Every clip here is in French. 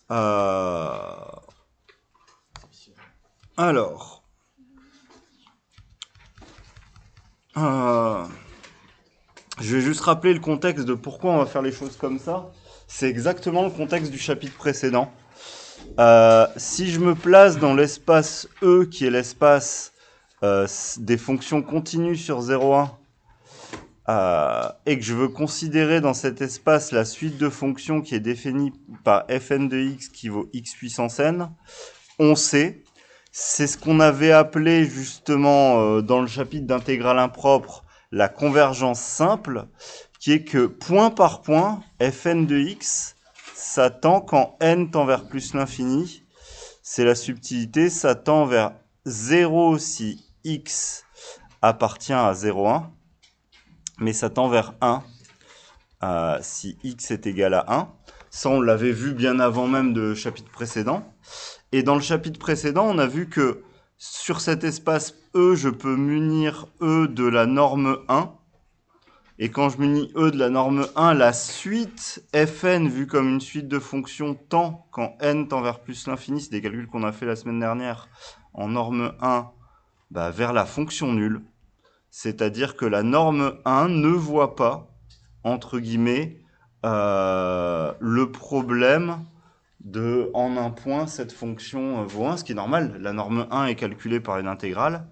Alors, je vais juste rappeler le contexte de pourquoi on va faire les choses comme ça. C'est exactement le contexte du chapitre précédent. Si je me place dans l'espace E, qui est l'espace des fonctions continues sur 0,1, et que je veux considérer dans cet espace la suite de fonctions qui est définie par fn de x qui vaut x puissance n, on sait, c'est ce qu'on avait appelé justement dans le chapitre d'intégrale impropre la convergence simple, qui est que point par point, fn de x, ça tend quand n tend vers plus l'infini, c'est la subtilité, ça tend vers 0 si x appartient à 0,1, mais ça tend vers 1 si x est égal à 1. Ça, on l'avait vu bien avant même de chapitre précédent. Et dans le chapitre précédent, on a vu que sur cet espace E, je peux munir E de la norme 1. Et quand je munis E de la norme 1, la suite fn, vue comme une suite de fonctions, tend, quand n tend vers plus l'infini, c'est des calculs qu'on a fait la semaine dernière, en norme 1, vers la fonction nulle. C'est-à-dire que la norme 1 ne voit pas, entre guillemets, le problème de, en un point, cette fonction vaut 1, ce qui est normal. La norme 1 est calculée par une intégrale.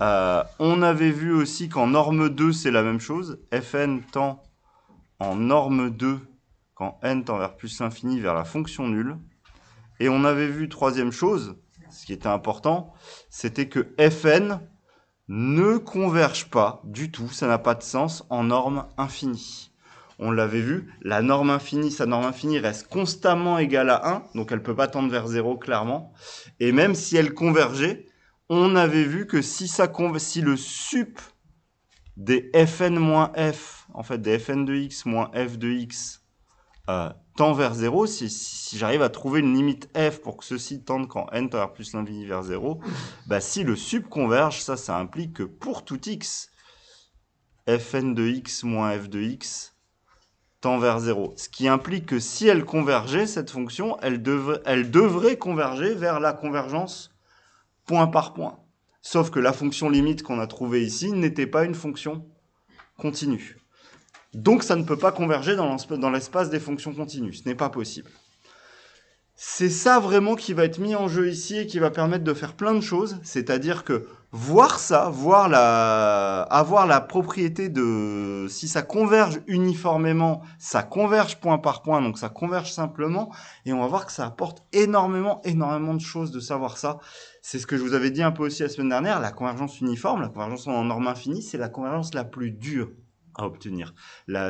On avait vu aussi qu'en norme 2, c'est la même chose. Fn tend en norme 2, quand n tend vers plus l'infini, vers la fonction nulle. Et on avait vu, troisième chose, ce qui était important, c'était que Fn ne converge pas du tout, ça n'a pas de sens, en norme infinie. On l'avait vu, la norme infinie, sa norme infinie reste constamment égale à 1, donc elle ne peut pas tendre vers 0 clairement. Et même si elle convergeait, on avait vu que si le sup des fn-f, en fait des fn de x moins f de x, tend vers 0, si j'arrive à trouver une limite f pour que ceci tende quand n tend vers plus l'infini vers 0, si le sup converge, ça implique que pour tout x, fn de x moins f de x tend vers 0. Ce qui implique que si elle convergeait, cette fonction, elle devrait converger vers la convergence point par point. Sauf que la fonction limite qu'on a trouvée ici n'était pas une fonction continue. Donc ça ne peut pas converger dans l'espace des fonctions continues. Ce n'est pas possible. C'est ça vraiment qui va être mis en jeu ici et qui va permettre de faire plein de choses. C'est-à-dire que voir ça, avoir la propriété de... Si ça converge uniformément, ça converge point par point, donc ça converge simplement. Et on va voir que ça apporte énormément de choses de savoir ça. C'est ce que je vous avais dit un peu aussi la semaine dernière. La convergence uniforme, la convergence en norme infinie, c'est la convergence la plus dure à obtenir.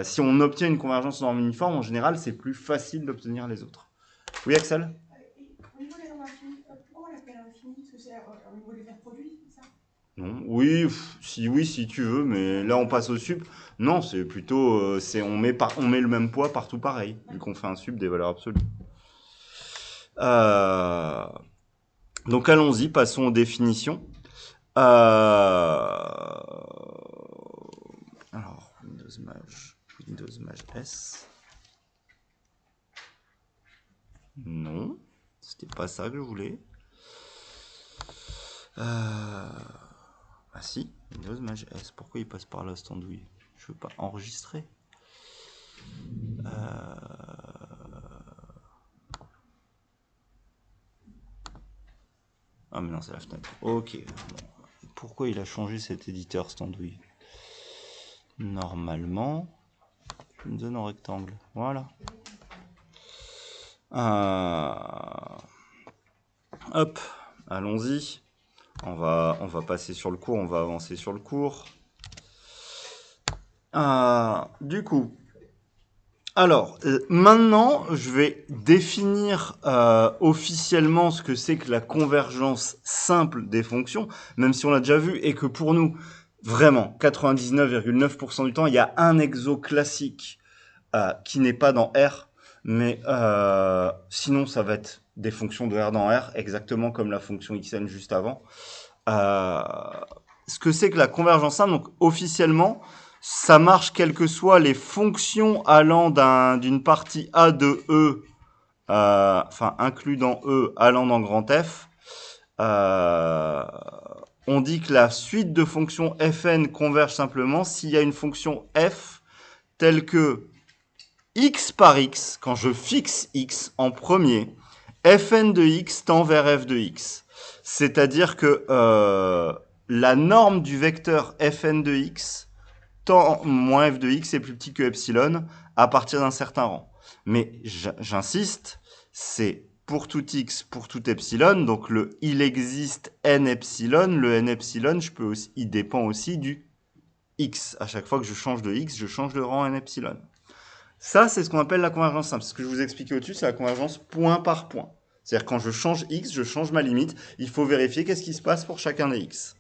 Si on obtient une convergence en norme uniforme, en général, c'est plus facile d'obtenir les autres. Oui, Axel? Au niveau des nombres infinis, pourquoi on l'appelle infini? Parce que c'est au niveau des verbes produits, c'est ça? Non. Oui, si tu veux, mais là on passe au sup. Non, c'est plutôt, on met le même poids partout pareil, vu qu'on fait un sup des valeurs absolues. Euh, donc allons-y, passons aux définitions. Alors, Windows Maj S. Non, c'était pas ça que je voulais. Ah si, Windows Maj S. Pourquoi il passe par là, cette andouille? Je veux pas enregistrer. Ah mais non, c'est la fenêtre. Ok. Bon. Pourquoi il a changé cet éditeur, cette andouille? Normalement, je me donne en rectangle. Voilà. Hop, allons-y. On va passer sur le cours, on va avancer sur le cours. Du coup, alors, maintenant, je vais définir officiellement ce que c'est que la convergence simple des fonctions, même si on l'a déjà vu, et que pour nous, vraiment, 99,9% du temps, il y a un exo classique qui n'est pas dans R, mais sinon, ça va être des fonctions de R dans R, exactement comme la fonction xn juste avant. Ce que c'est que la convergence simple, donc officiellement, ça marche quelles que soient les fonctions allant d'une partie A de E enfin inclus dans E, allant dans grand F, on dit que la suite de fonctions fn converge simplement s'il y a une fonction f telle que x par x, quand je fixe x en premier, fn de x tend vers f de x. C'est-à-dire que la norme du vecteur fn de x tend moins f de x est plus petit que epsilon à partir d'un certain rang. Mais j'insiste, c'est pour tout x, pour tout epsilon, donc il existe n epsilon, le n epsilon, il dépend aussi du x. À chaque fois que je change de x, je change de rang n epsilon. Ça, c'est ce qu'on appelle la convergence simple. Ce que je vous expliquais au-dessus, c'est la convergence point par point. C'est-à-dire quand je change x, je change ma limite. Il faut vérifier qu'est-ce qui se passe pour chacun des x.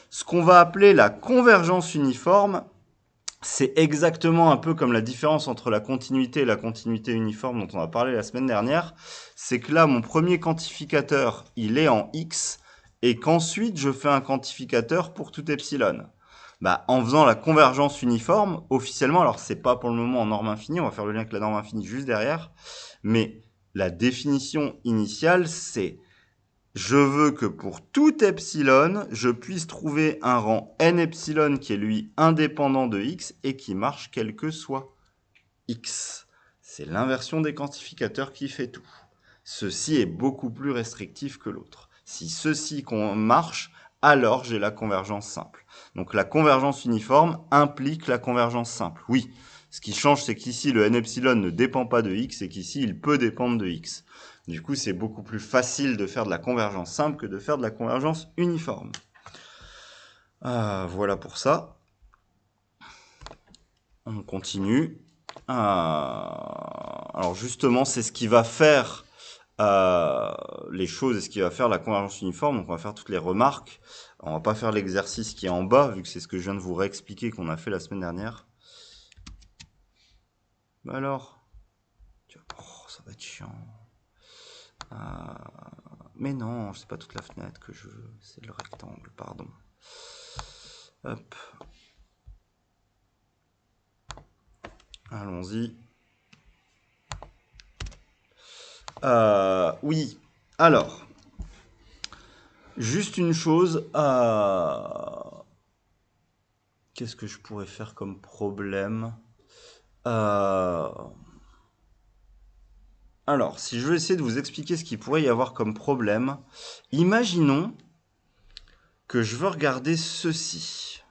Ce qu'on va appeler la convergence uniforme, c'est exactement un peu comme la différence entre la continuité et la continuité uniforme dont on a parlé la semaine dernière. C'est que là, mon premier quantificateur, il est en x, et qu'ensuite, je fais un quantificateur pour tout epsilon. En faisant la convergence uniforme, officiellement, alors c'est pas pour le moment en norme infinie, on va faire le lien avec la norme infinie juste derrière, mais la définition initiale, c'est je veux que pour tout epsilon, je puisse trouver un rang n epsilon qui est lui indépendant de x et qui marche quel que soit x. C'est l'inversion des quantificateurs qui fait tout. Ceci est beaucoup plus restrictif que l'autre. Si ceci marche, alors j'ai la convergence simple. Donc la convergence uniforme implique la convergence simple. Oui, ce qui change, c'est qu'ici, le n epsilon ne dépend pas de x et qu'ici, il peut dépendre de x. Du coup, c'est beaucoup plus facile de faire de la convergence simple que de faire de la convergence uniforme. Voilà pour ça. On continue. Alors justement, c'est ce qui va faire les choses et ce qui va faire la convergence uniforme. Donc on va faire toutes les remarques. On va pas faire l'exercice qui est en bas, vu que c'est ce que je viens de vous réexpliquer qu'on a fait la semaine dernière. Alors, ça va être chiant. Mais non, c'est pas toute la fenêtre que je veux, c'est le rectangle, pardon. Hop. Allons-y. Oui, alors, juste une chose, qu'est-ce que je pourrais faire comme problème? Alors, si je veux essayer de vous expliquer ce qu'il pourrait y avoir comme problème, imaginons que je veux regarder ceci.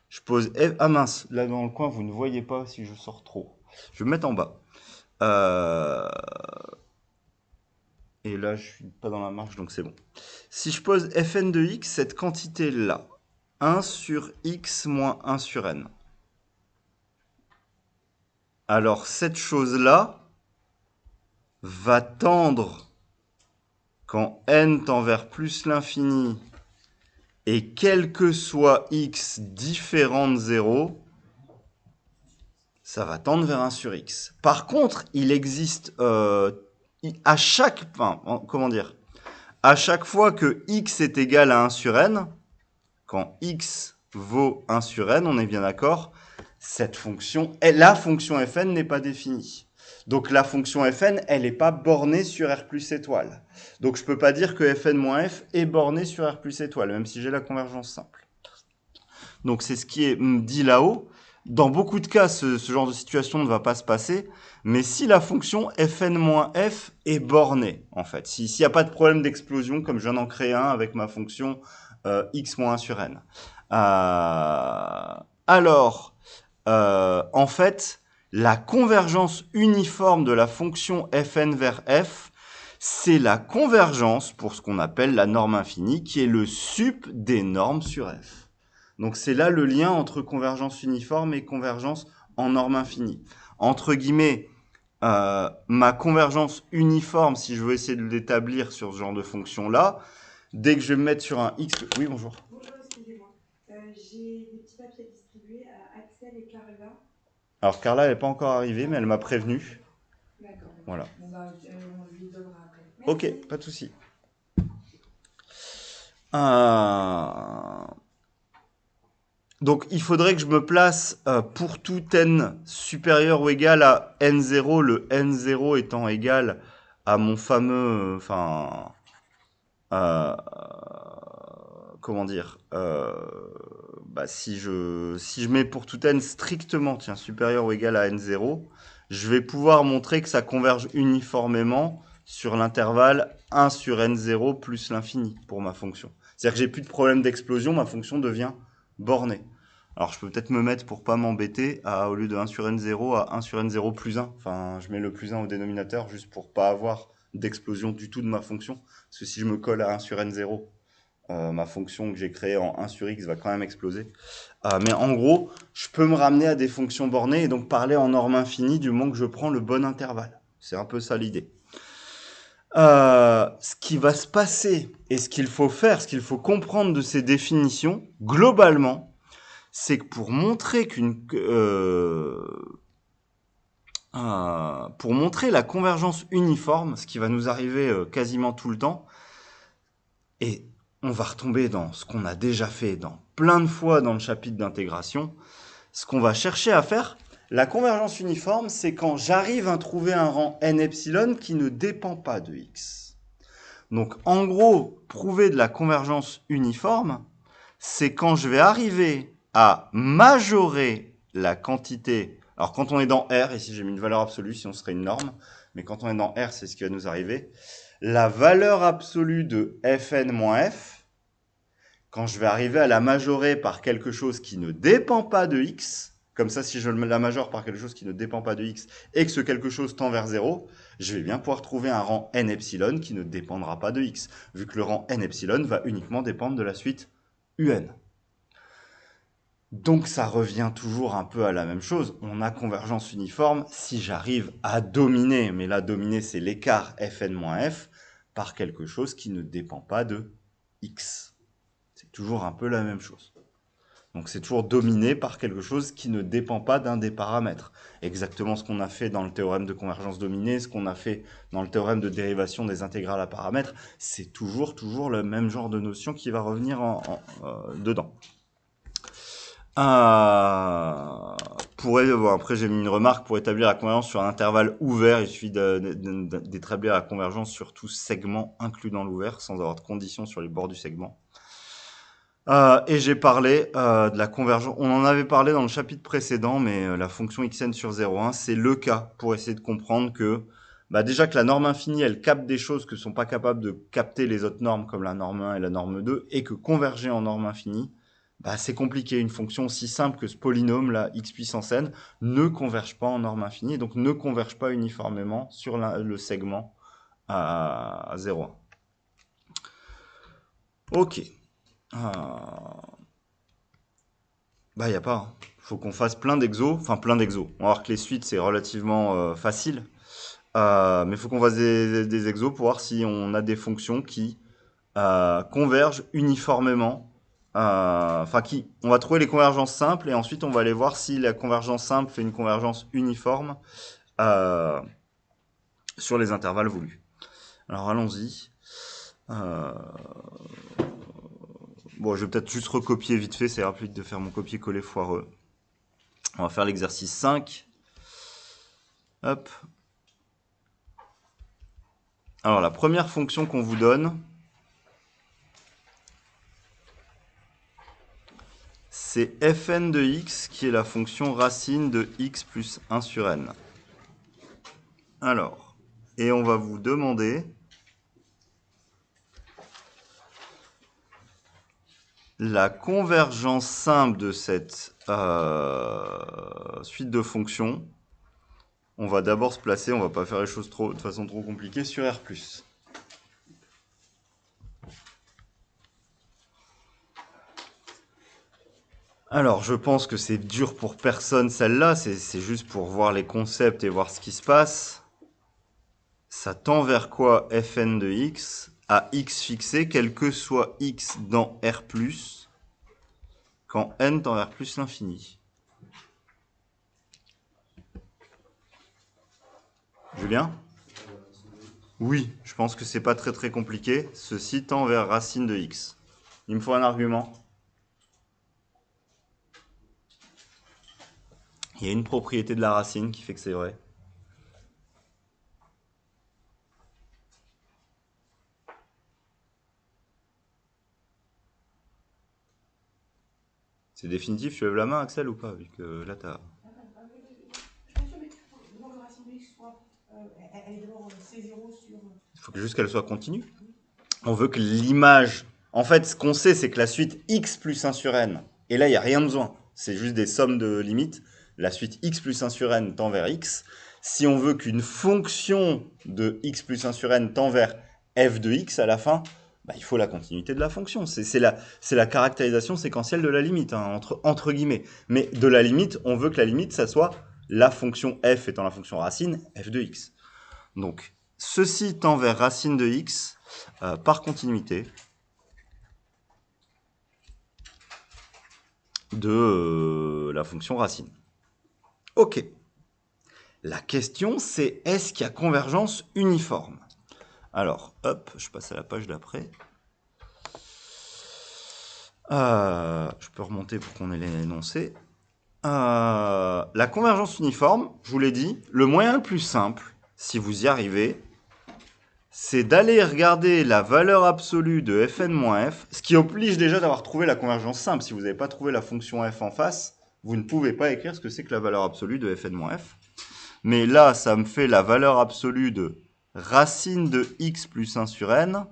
Je pose F... Ah mince, là dans le coin, vous ne voyez pas si je sors trop. Je vais me mettre en bas. Et là, je suis pas dans la marge, donc c'est bon. Si je pose Fn de x, cette quantité-là, 1 sur x moins 1 sur n. Alors, cette chose-là va tendre, quand n tend vers plus l'infini, et quel que soit x différent de 0, ça va tendre vers 1 sur x. Par contre, il existe à chaque fois que x est égal à 1 sur n, quand x vaut 1 sur n, on est bien d'accord, la fonction fn n'est pas définie. Donc la fonction fn, elle n'est pas bornée sur r plus étoile. Donc je ne peux pas dire que fn moins f est borné sur r plus étoile, même si j'ai la convergence simple. Donc c'est ce qui est dit là-haut. Dans beaucoup de cas, ce genre de situation ne va pas se passer, mais si la fonction fn-f est bornée, en fait, s'il n'y a pas de problème d'explosion, comme je viens d'en créer un avec ma fonction x-1 sur n. Alors, en fait, la convergence uniforme de la fonction fn vers f, c'est la convergence pour ce qu'on appelle la norme infinie, qui est le sup des normes sur f. Donc c'est là le lien entre convergence uniforme et convergence en norme infinie. Entre guillemets, ma convergence uniforme, si je veux essayer de l'établir sur ce genre de fonction-là, dès que je vais me mettre sur un x... Oui, bonjour. Bonjour, excusez-moi. J'ai des petits papiers à distribuer à Axel et Carla. Alors Carla, elle n'est pas encore arrivée, mais elle m'a prévenu. D'accord. Voilà. Bon, on lui donnera après. Ok, Merci. pas de souci. Donc, il faudrait que je me place pour tout n supérieur ou égal à n0, le n0 étant égal à mon fameux... Enfin... comment dire bah, si je mets pour tout n strictement tiens, supérieur ou égal à n0, je vais pouvoir montrer que ça converge uniformément sur l'intervalle 1 sur n0 plus l'infini pour ma fonction. C'est-à-dire que j'ai plus de problème d'explosion, ma fonction devient bornée. Alors je peux peut-être me mettre, pour pas m'embêter, au lieu de 1 sur n0 à 1 sur n0 plus 1. Enfin, je mets le plus 1 au dénominateur juste pour pas avoir d'explosion du tout de ma fonction. Parce que si je me colle à 1 sur n0, ma fonction que j'ai créée en 1 sur x va quand même exploser. Mais en gros, je peux me ramener à des fonctions bornées et donc parler en norme infinie du moment que je prends le bon intervalle. C'est un peu ça l'idée. Ce qui va se passer et ce qu'il faut faire, ce qu'il faut comprendre de ces définitions, globalement, c'est que pour montrer pour montrer la convergence uniforme, ce qui va nous arriver quasiment tout le temps, et on va retomber dans ce qu'on a déjà fait dans plein de fois dans le chapitre d'intégration, ce qu'on va chercher à faire, la convergence uniforme, c'est quand j'arrive à trouver un rang n epsilon qui ne dépend pas de x. Donc en gros, prouver de la convergence uniforme, c'est quand je vais arriver à majorer la quantité. Alors quand on est dans R, ici j'ai mis une valeur absolue, sinon ce serait une norme, mais quand on est dans R, c'est ce qui va nous arriver. La valeur absolue de fn moins f, quand je vais arriver à la majorer par quelque chose qui ne dépend pas de x, comme ça si je la majore par quelque chose qui ne dépend pas de x et que ce quelque chose tend vers 0, je vais bien pouvoir trouver un rang n epsilon qui ne dépendra pas de x, vu que le rang n epsilon va uniquement dépendre de la suite un. Donc ça revient toujours un peu à la même chose. On a convergence uniforme si j'arrive à dominer, mais là dominer c'est l'écart fn-f par quelque chose qui ne dépend pas de x. C'est toujours un peu la même chose. Donc c'est toujours dominé par quelque chose qui ne dépend pas d'un des paramètres. Exactement ce qu'on a fait dans le théorème de convergence dominée, ce qu'on a fait dans le théorème de dérivation des intégrales à paramètres, c'est toujours le même genre de notion qui va revenir dedans. Après j'ai mis une remarque, pour établir la convergence sur un intervalle ouvert, il suffit d'établir la convergence sur tout segment inclus dans l'ouvert, sans avoir de conditions sur les bords du segment. Et j'ai parlé de la convergence, on en avait parlé dans le chapitre précédent, mais la fonction xn sur 0,1, c'est le cas pour essayer de comprendre que déjà que la norme infinie, elle capte des choses que ne sont pas capables de capter les autres normes, comme la norme 1 et la norme 2, et que converger en norme infinie, c'est compliqué. Une fonction aussi simple que ce polynôme, là, x puissance n, ne converge pas en norme infinie, et donc ne converge pas uniformément sur le segment à 0,1. Ok. Il n'y a pas. Faut qu'on fasse plein d'exos. Enfin, plein d'exos. On va voir que les suites, c'est relativement facile. Mais il faut qu'on fasse des exos pour voir si on a des fonctions qui convergent uniformément. On va trouver les convergences simples et ensuite on va aller voir si la convergence simple fait une convergence uniforme sur les intervalles voulus. Alors allons-y. Bon, je vais peut-être juste recopier vite fait, c'est rapide de faire mon copier-coller foireux. On va faire l'exercice 5. Hop. Alors, la première fonction qu'on vous donne, c'est fn de x, qui est la fonction racine de x plus 1 sur n. Alors, et on va vous demander la convergence simple de cette suite de fonctions. On va d'abord se placer, on va pas faire les choses de façon trop compliquée, sur R+. Alors, je pense que c'est dur pour personne celle-là, c'est juste pour voir les concepts et voir ce qui se passe. Ça tend vers quoi fn de x à x fixé, quel que soit x dans R+, quand n tend vers plus l'infini. Julien ? Oui, je pense que c'est pas très compliqué. Ceci tend vers racine de x. Il me faut un argument. Il y a une propriété de la racine qui fait que c'est vrai. C'est définitif, tu lèves la main, Axel, ou pas? Vu que là, t'as... Je pense que le racine de x soit. Elle est d'abord C0 sur. Il faut juste qu'elle soit continue. On veut que l'image... En fait, ce qu'on sait, c'est que la suite x plus 1 sur n, et là, il n'y a rien besoin. C'est juste des sommes de limites. La suite x plus 1 sur n tend vers x. Si on veut qu'une fonction de x plus 1 sur n tend vers f de x à la fin, bah, il faut la continuité de la fonction. C'est la caractérisation séquentielle de la limite, hein, entre guillemets. Mais de la limite, on veut que la limite, ça soit la fonction f étant la fonction racine, f de x. Donc, ceci tend vers racine de x par continuité de la fonction racine. Ok. La question, c'est est-ce qu'il y a convergence uniforme? Alors, hop, je passe à la page d'après. Je peux remonter pour qu'on ait l'énoncé. La convergence uniforme, je vous l'ai dit, le moyen le plus simple, si vous y arrivez, c'est d'aller regarder la valeur absolue de fn-f, ce qui oblige déjà d'avoir trouvé la convergence simple. Si vous n'avez pas trouvé la fonction f en face, vous ne pouvez pas écrire ce que c'est que la valeur absolue de fn-f. Mais là, ça me fait la valeur absolue de racine de x plus 1 sur n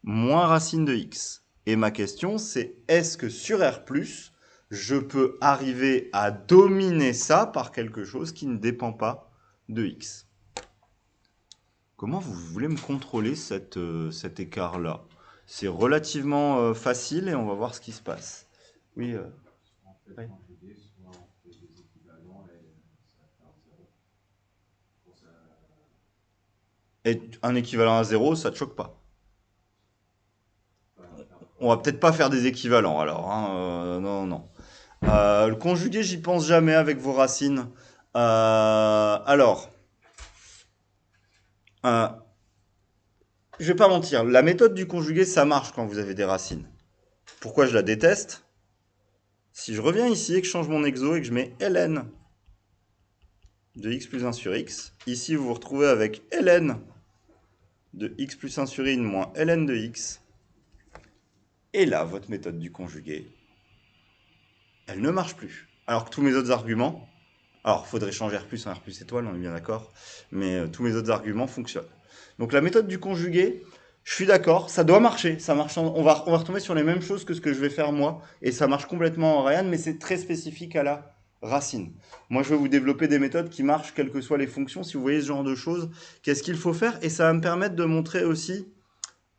moins racine de x. Et ma question, c'est est-ce que sur R+, je peux arriver à dominer ça par quelque chose qui ne dépend pas de x? Comment vous voulez me contrôler cet écart-là? C'est relativement facile et on va voir ce qui se passe. Oui. Oui. Et un équivalent à 0, ça te choque pas? On va peut-être pas faire des équivalents alors. Hein, non, non. Le conjugué, j'y pense jamais avec vos racines. Alors, je vais pas mentir. La méthode du conjugué, ça marche quand vous avez des racines. Pourquoi je la déteste? Si je reviens ici et que je change mon exo et que je mets ln de x plus 1 sur x, ici vous vous retrouvez avec ln de x plus 1 sur in moins ln de x. Et là, votre méthode du conjugué, elle ne marche plus. Alors que tous mes autres arguments, alors il faudrait changer R+, en R+, étoile, on est bien d'accord, mais tous mes autres arguments fonctionnent. Donc la méthode du conjugué, je suis d'accord, ça doit marcher, ça marche on va retomber sur les mêmes choses que ce que je vais faire moi, et ça marche complètement en Ryan, mais c'est très spécifique à la racine. Moi, je vais vous développer des méthodes qui marchent, quelles que soient les fonctions. Si vous voyez ce genre de choses, qu'est-ce qu'il faut faire? Et ça va me permettre de montrer aussi,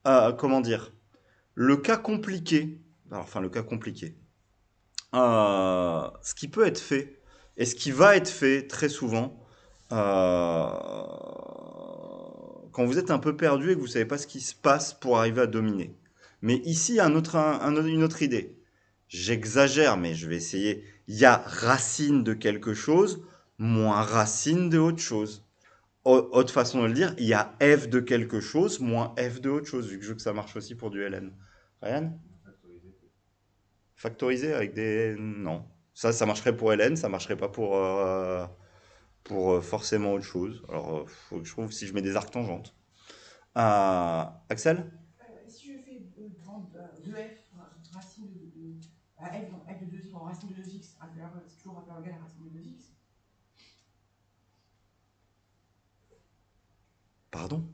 comment dire, le cas compliqué, enfin le cas compliqué, ce qui peut être fait, et ce qui va être fait très souvent, quand vous êtes un peu perdu et que vous ne savez pas ce qui se passe pour arriver à dominer. Mais ici, une autre idée. J'exagère, mais je vais essayer. Il y a racine de quelque chose, moins racine de autre chose. Autre façon de le dire, il y a f de quelque chose, moins f de autre chose, vu que je veux que ça marche aussi pour du ln. Ryan? Factoriser avec des... Non. Ça marcherait pour ln, ça marcherait pas pour forcément autre chose. Alors, faut que je trouve si je mets des arcs tangentes. Axel? Si je fais 2f racine f de 2x en racine de 2x, c'est toujours inférieur ou égal à racine de 2x. Pardon?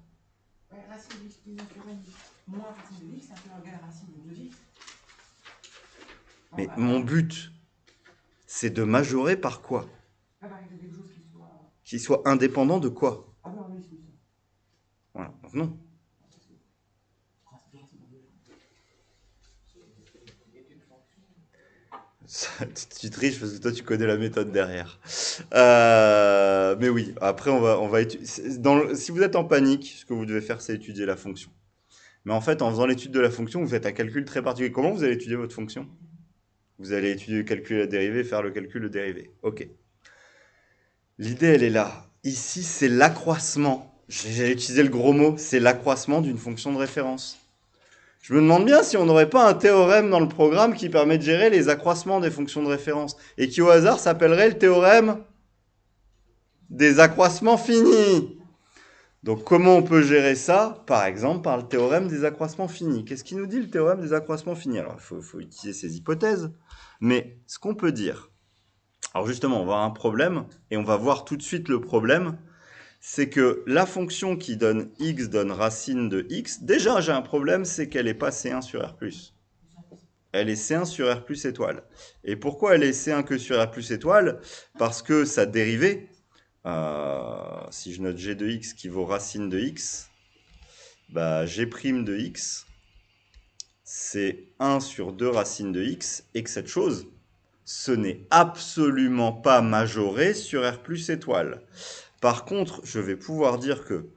Racine de x plus 1 sur n moins racine de x, c'est inférieur ou égal à racine de 2x. Mais mon but, c'est de majorer par quoi? Quelque chose qui soit indépendant de quoi? Ah non, oui, c'est ça. Voilà, donc non. Tu triches parce que toi tu connais la méthode derrière. Mais oui, après on va étudier. Si vous êtes en panique, ce que vous devez faire c'est étudier la fonction. Mais en fait, en faisant l'étude de la fonction, vous faites un calcul très particulier. Comment vous allez étudier votre fonction? Vous allez étudier le calcul de la dérivée, faire le calcul de dérivée. Ok. L'idée, elle est là. Ici, c'est l'accroissement. J'ai utilisé le gros mot, c'est l'accroissement d'une fonction de référence. Je me demande bien si on n'aurait pas un théorème dans le programme qui permet de gérer les accroissements des fonctions de référence et qui au hasard s'appellerait le théorème des accroissements finis. Donc comment on peut gérer ça? Par exemple par le théorème des accroissements finis. Qu'est-ce qu'il nous dit le théorème des accroissements finis? Alors il faut utiliser ces hypothèses, mais ce qu'on peut dire, alors justement on va avoir un problème et on va voir tout de suite le problème, c'est que la fonction qui donne x donne racine de x, déjà j'ai un problème, c'est qu'elle n'est pas C1 sur R+. Elle est C1 sur R plus étoile. Et pourquoi elle est C1 que sur R plus étoile? Parce que sa dérivée, si je note g de x qui vaut racine de x, bah, g' de x, c'est 1 sur 2 racine de x, et que cette chose, ce n'est absolument pas majoré sur R plus étoile. Par contre, je vais pouvoir dire que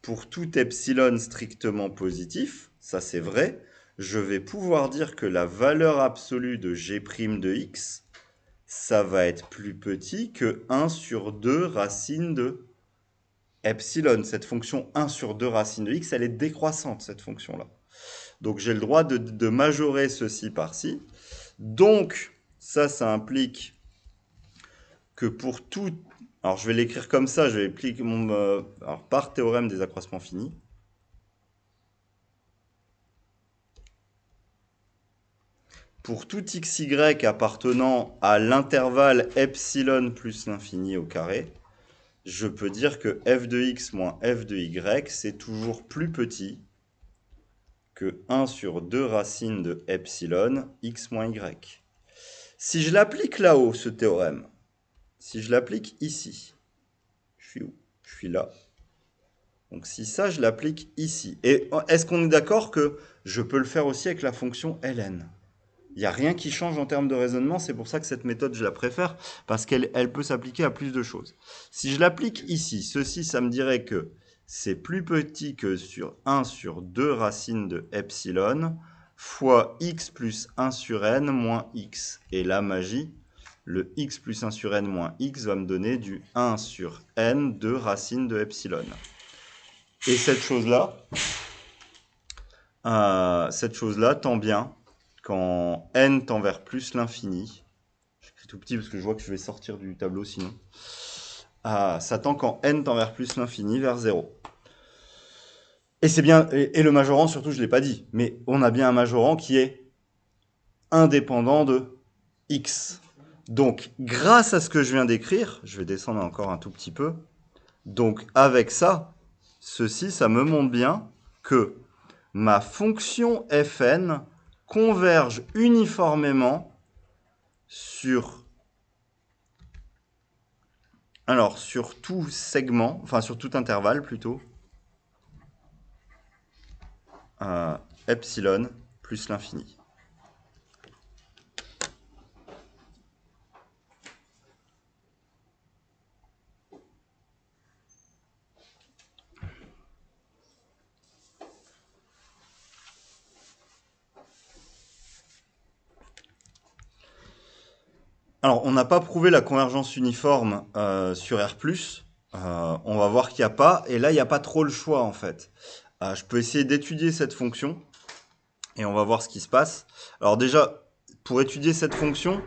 pour tout epsilon strictement positif, ça c'est vrai, je vais pouvoir dire que la valeur absolue de g' de x, ça va être plus petit que 1 sur 2 racine de epsilon. Cette fonction 1 sur 2 racine de x, elle est décroissante, cette fonction-là. Donc j'ai le droit de majorer ceci par-ci. Donc, ça implique que pour tout... Alors je vais l'écrire comme ça, je vais appliquer alors, par théorème des accroissements finis. Pour tout xy appartenant à l'intervalle epsilon plus l'infini au carré, je peux dire que f de x moins f de y, c'est toujours plus petit que 1 sur 2 racines de epsilon x moins y. Si je l'applique là-haut, ce théorème, si je l'applique ici, je suis où? Je suis là. Donc si ça, je l'applique ici. Et est-ce qu'on est d'accord que je peux le faire aussi avec la fonction ln? Il n'y a rien qui change en termes de raisonnement, c'est pour ça que cette méthode, je la préfère, parce qu'elle peut s'appliquer à plus de choses. Si je l'applique ici, ceci, ça me dirait que c'est plus petit que sur 1 sur 2 racines de epsilon fois x plus 1 sur n moins x. Et la magie, le x plus 1 sur n moins x va me donner du 1 sur n de racine de epsilon. Et cette chose-là tend bien quand n tend vers plus l'infini. J'écris tout petit parce que je vois que je vais sortir du tableau sinon. Ça tend quand n tend vers plus l'infini, vers 0. Et c'est bien, et le majorant surtout, je ne l'ai pas dit, mais on a bien un majorant qui est indépendant de x. Donc, grâce à ce que je viens d'écrire, je vais descendre encore un tout petit peu. Donc, avec ça, ceci, ça me montre bien que ma fonction fn converge uniformément sur tout segment, enfin sur tout intervalle plutôt, epsilon plus l'infini. Alors, on n'a pas prouvé la convergence uniforme sur R+. On va voir qu'il n'y a pas. Et là, il n'y a pas trop le choix, en fait. Je peux essayer d'étudier cette fonction. Et on va voir ce qui se passe. Alors déjà, pour étudier cette fonction,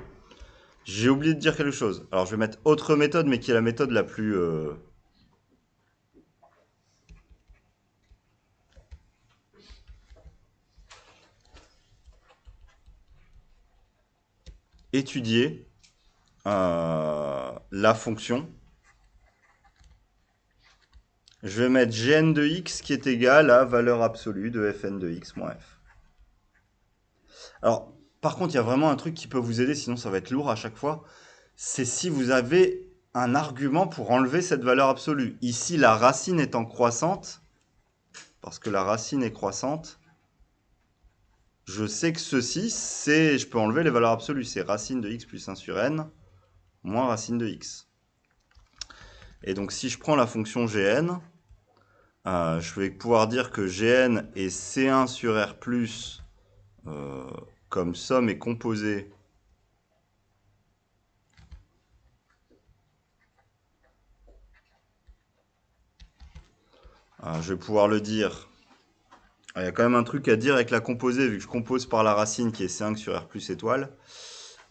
j'ai oublié de dire quelque chose. Alors, je vais mettre autre méthode, mais qui est la méthode la plus... étudier la fonction. Je vais mettre gn de x qui est égal à valeur absolue de fn de x moins f. Alors, par contre, il y a vraiment un truc qui peut vous aider, sinon ça va être lourd à chaque fois. C'est si vous avez un argument pour enlever cette valeur absolue. Ici, la racine étant croissante, parce que la racine est croissante, je sais que ceci, je peux enlever les valeurs absolues. C'est racine de x plus 1 sur n moins racine de x. Et donc, si je prends la fonction gn, je vais pouvoir dire que gn est c1 sur r plus comme somme est composée je vais pouvoir le dire Il y a quand même un truc à dire avec la composée, vu que je compose par la racine qui est C1 sur R plus étoile.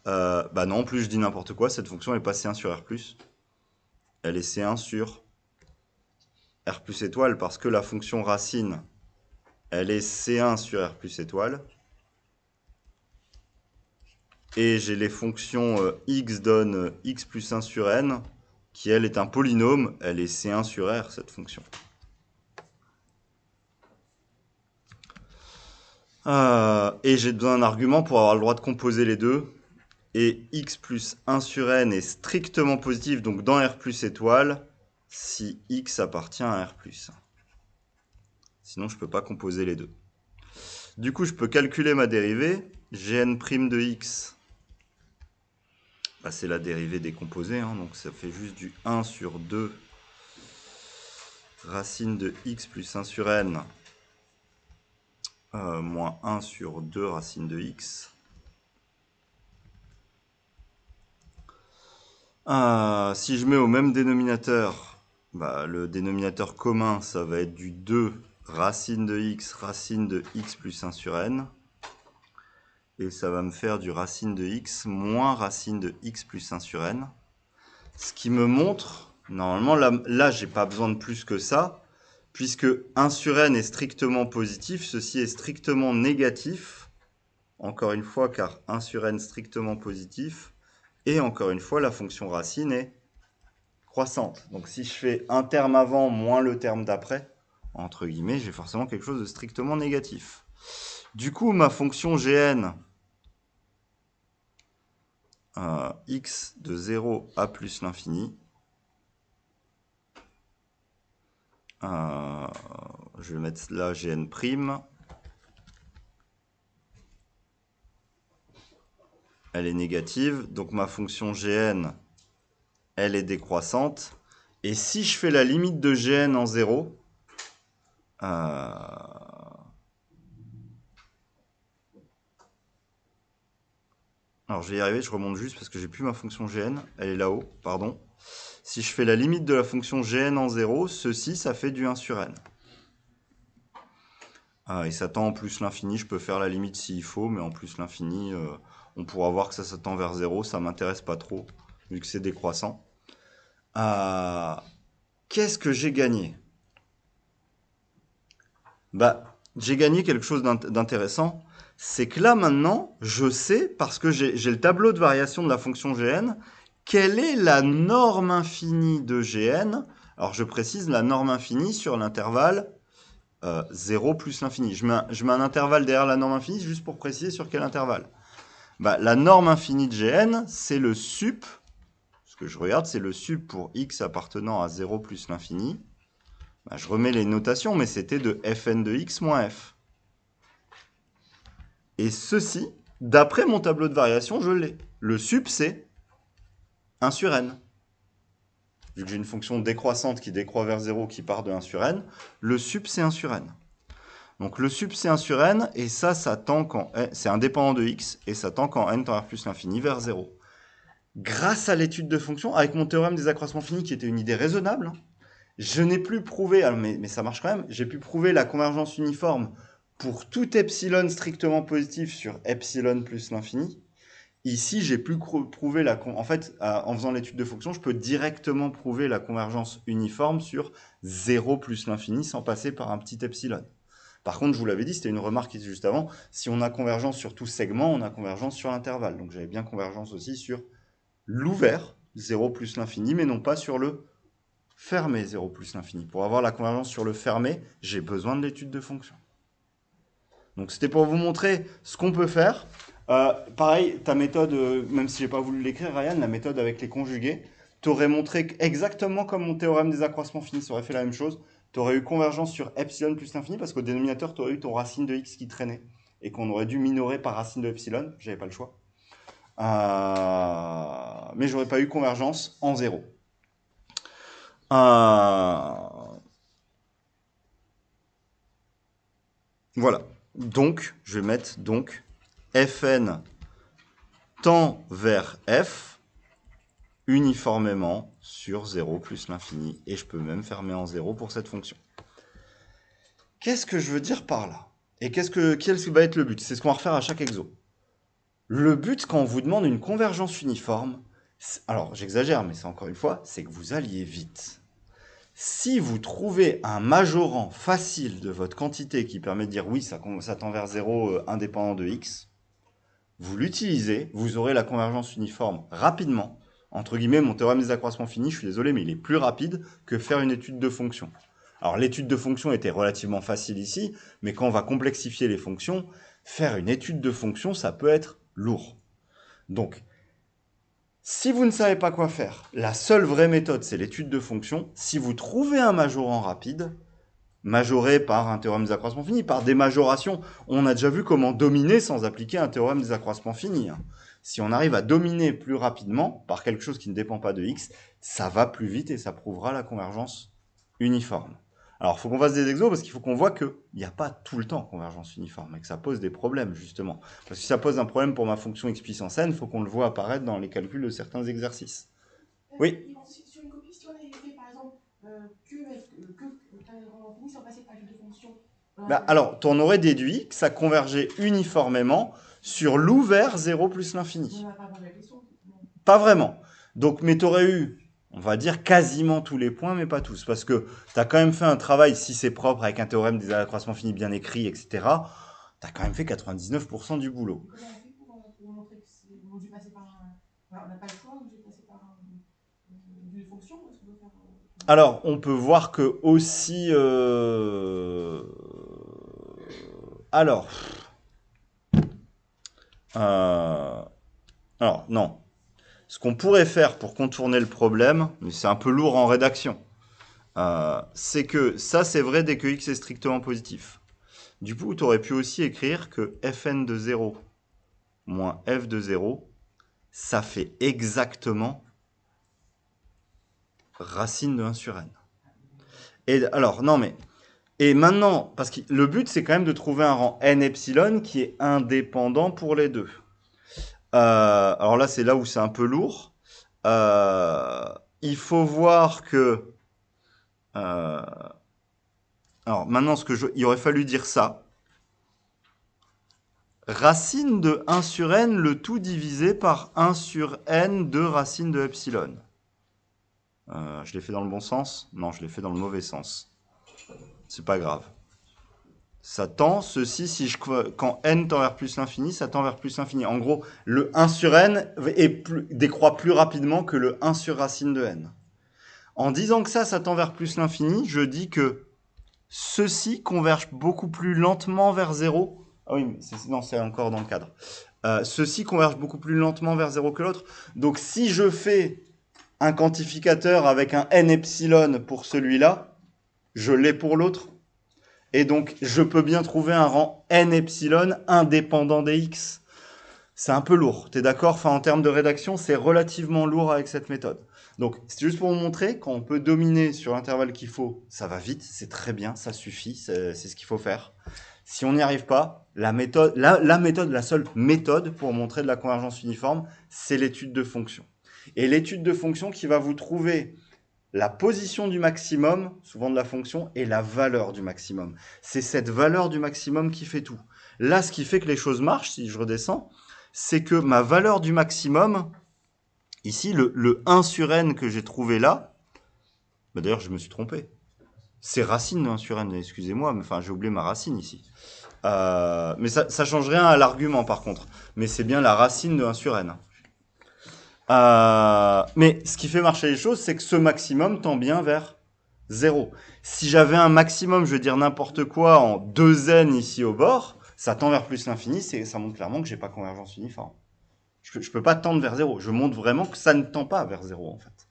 Bah non, en plus je dis n'importe quoi, cette fonction n'est pas C1 sur R plus. Elle est C1 sur R plus étoile parce que la fonction racine, elle est C1 sur R plus étoile. Et j'ai les fonctions x donne x plus 1 sur n, qui elle est un polynôme, elle est C1 sur R, cette fonction. Et j'ai besoin d'un argument pour avoir le droit de composer les deux. Et x plus 1 sur n est strictement positif, donc dans R plus étoile, si x appartient à R plus. Sinon, je ne peux pas composer les deux. Du coup, je peux calculer ma dérivée. Gn' de x, bah, c'est la dérivée décomposée, hein, donc ça fait juste du 1 sur 2 racine de x plus 1 sur n moins 1 sur 2 racine de x. Si je mets au même dénominateur, bah, le dénominateur commun, ça va être du 2 racine de x plus 1 sur n. Et ça va me faire du racine de x moins racine de x plus 1 sur n. Ce qui me montre, normalement, là j'ai pas besoin de plus que ça, puisque 1 sur n est strictement positif, ceci est strictement négatif, encore une fois, car 1 sur n strictement positif, et encore une fois, la fonction racine est croissante. Donc si je fais un terme avant moins le terme d'après, entre guillemets, j'ai forcément quelque chose de strictement négatif. Du coup, ma fonction Gn, x de 0 à plus l'infini, je vais mettre là Gn', elle est négative, donc ma fonction Gn, elle est décroissante. Et si je fais la limite de Gn en 0, alors je vais y arriver, je remonte juste parce que j'ai plus ma fonction Gn, elle est là-haut, pardon. Si je fais la limite de la fonction Gn en 0, ceci, ça fait du 1 sur n. Et ça tend en plus l'infini, je peux faire la limite s'il faut, mais en plus l'infini, on pourra voir que ça tend vers 0, ça m'intéresse pas trop, vu que c'est décroissant. Qu'est-ce que j'ai gagné? Bah, j'ai gagné quelque chose d'intéressant. C'est que là, maintenant, je sais, parce que j'ai le tableau de variation de la fonction Gn, quelle est la norme infinie de Gn. Alors, je précise la norme infinie sur l'intervalle 0 plus l'infini. Je mets un intervalle derrière la norme infinie juste pour préciser sur quel intervalle. Bah, la norme infinie de Gn, c'est le sup. Ce que je regarde, c'est le sup pour x appartenant à 0 plus l'infini. Bah, je remets les notations, mais c'était de fn de x moins f. Et ceci, d'après mon tableau de variation, je l'ai. Le sup, c'est 1 sur n. Vu que j'ai une fonction décroissante qui décroît vers 0, qui part de 1 sur n, le sup, c'est 1 sur n. Donc le sup, c'est 1 sur n, et ça tend quand c'est indépendant de x, et ça tend quand n tend vers plus l'infini vers 0. Grâce à l'étude de fonction, avec mon théorème des accroissements finis, qui était une idée raisonnable, hein, je n'ai plus prouvé, mais ça marche quand même, j'ai pu prouver la convergence uniforme pour tout epsilon strictement positif sur epsilon plus l'infini. Ici, j'ai pu prouver en fait, en faisant l'étude de fonction, je peux directement prouver la convergence uniforme sur 0 plus l'infini sans passer par un petit epsilon. Par contre, je vous l'avais dit, c'était une remarque juste avant, si on a convergence sur tout segment, on a convergence sur l'intervalle. Donc j'avais bien convergence aussi sur l'ouvert, 0 plus l'infini, mais non pas sur le fermé, 0 plus l'infini. Pour avoir la convergence sur le fermé, j'ai besoin de l'étude de fonction. Donc c'était pour vous montrer ce qu'on peut faire. Pareil, ta méthode, même si j'ai pas voulu l'écrire, Ryan, la méthode avec les conjugués, t'aurais montré exactement comme mon théorème des accroissements finis, ça aurait fait la même chose. T'aurais eu convergence sur epsilon plus l'infini, parce qu'au dénominateur, t'aurais eu ton racine de x qui traînait, et qu'on aurait dû minorer par racine de epsilon, j'avais pas le choix. Mais j'aurais pas eu convergence en 0. Voilà. Donc, je vais mettre donc Fn tend vers f uniformément sur 0 plus l'infini. Et je peux même fermer en 0 pour cette fonction. Qu'est-ce que je veux dire par là? Et quel va être le but? C'est ce qu'on va refaire à chaque exo. Le but, quand on vous demande une convergence uniforme, alors j'exagère, mais c'est encore une fois, c'est que vous alliez vite. Si vous trouvez un majorant facile de votre quantité qui permet de dire oui, ça tend vers 0 indépendant de x, vous l'utilisez, vous aurez la convergence uniforme rapidement. Entre guillemets, mon théorème des accroissements finis, je suis désolé, mais il est plus rapide que faire une étude de fonction. Alors l'étude de fonction était relativement facile ici, mais quand on va complexifier les fonctions, faire une étude de fonction, ça peut être lourd. Donc, si vous ne savez pas quoi faire, la seule vraie méthode, c'est l'étude de fonction. Si vous trouvez un majorant rapide, majoré par un théorème des accroissements finis, par des majorations, on a déjà vu comment dominer sans appliquer un théorème des accroissements finis. Si on arrive à dominer plus rapidement par quelque chose qui ne dépend pas de x, ça va plus vite et ça prouvera la convergence uniforme. Alors, il faut qu'on fasse des exos parce qu'il faut qu'on voit qu'il n'y a pas tout le temps convergence uniforme et que ça pose des problèmes, justement. Parce que si ça pose un problème pour ma fonction x puissance n, il faut qu'on le voit apparaître dans les calculs de certains exercices. Oui. Sur une copie, si on avait fait par exemple on finit sans passer par une fonction. Alors, tu en aurais déduit que ça convergeait uniformément sur l'ouvert 0 plus l'infini. Pas vraiment. Donc, mais tu aurais eu, on va dire, quasiment tous les points, mais pas tous. Parce que tu as quand même fait un travail, si c'est propre, avec un théorème des accroissements finis bien écrit, etc. Tu as quand même fait 99% du boulot. Comment on fait pour montrer que c'est dû passer par un. On n'a pas le choix, on dû passer par une fonction. Alors, on peut voir que aussi. Alors. Alors, non. Ce qu'on pourrait faire pour contourner le problème, mais c'est un peu lourd en rédaction, c'est que ça, c'est vrai dès que x est strictement positif. Du coup, tu aurais pu aussi écrire que fn de 0 moins f de 0, ça fait exactement racine de 1 sur n. Et alors, non mais... Et maintenant, parce que le but, c'est quand même de trouver un rang n epsilon qui est indépendant pour les deux. Alors là, c'est là où c'est un peu lourd. Il faut voir que... alors maintenant, il aurait fallu dire ça. Racine de 1 sur n, le tout divisé par 1 sur n de racine de epsilon. Je l'ai fait dans le bon sens? Non, je l'ai fait dans le mauvais sens. C'est pas grave. Ça tend, ceci, quand n tend vers plus l'infini, ça tend vers plus l'infini. En gros, le 1 sur n décroît plus rapidement que le 1 sur racine de n. En disant que ça tend vers plus l'infini, je dis que ceci converge beaucoup plus lentement vers 0. Ah oui, non, c'est encore dans le cadre. Ceci converge beaucoup plus lentement vers 0 que l'autre. Donc si je fais un quantificateur avec un n epsilon pour celui-là, je l'ai pour l'autre. Et donc, je peux bien trouver un rang n epsilon indépendant des x. C'est un peu lourd, t'es d'accord? Enfin, en termes de rédaction, c'est relativement lourd avec cette méthode. Donc, c'est juste pour vous montrer, quand on peut dominer sur l'intervalle qu'il faut, ça va vite, c'est très bien, ça suffit, c'est ce qu'il faut faire. Si on n'y arrive pas, la seule méthode pour montrer de la convergence uniforme, c'est l'étude de fonction. Et l'étude de fonction qui va vous trouver la position du maximum, souvent de la fonction, et la valeur du maximum. C'est cette valeur du maximum qui fait tout. Là, ce qui fait que les choses marchent, si je redescends, c'est que ma valeur du maximum, ici, le 1 sur n que j'ai trouvé là, bah d'ailleurs, je me suis trompé. C'est racine de 1 sur n, excusez-moi, mais enfin, j'ai oublié ma racine ici. Mais ça change rien à l'argument, par contre. Mais c'est bien la racine de 1 sur n. Mais ce qui fait marcher les choses, c'est que ce maximum tend bien vers 0. Si j'avais un maximum, je veux dire n'importe quoi, en 2n ici au bord, ça tend vers plus l'infini, ça montre clairement que j'ai pas convergence uniforme. Je peux pas tendre vers 0. Je montre vraiment que ça ne tend pas vers 0, en fait.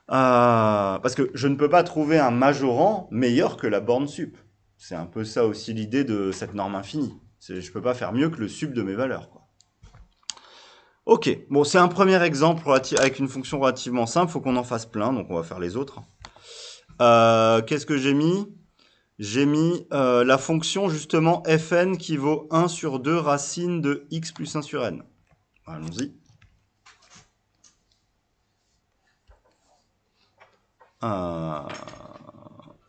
Parce que je ne peux pas trouver un majorant meilleur que la borne sup. C'est un peu ça aussi l'idée de cette norme infinie. Je peux pas faire mieux que le sup de mes valeurs, quoi. Ok, bon, c'est un premier exemple avec une fonction relativement simple, il faut qu'on en fasse plein, donc on va faire les autres. Qu'est-ce que j'ai mis? J'ai mis la fonction justement fn qui vaut 1 sur 2 racine de x plus 1 sur n. Allons-y.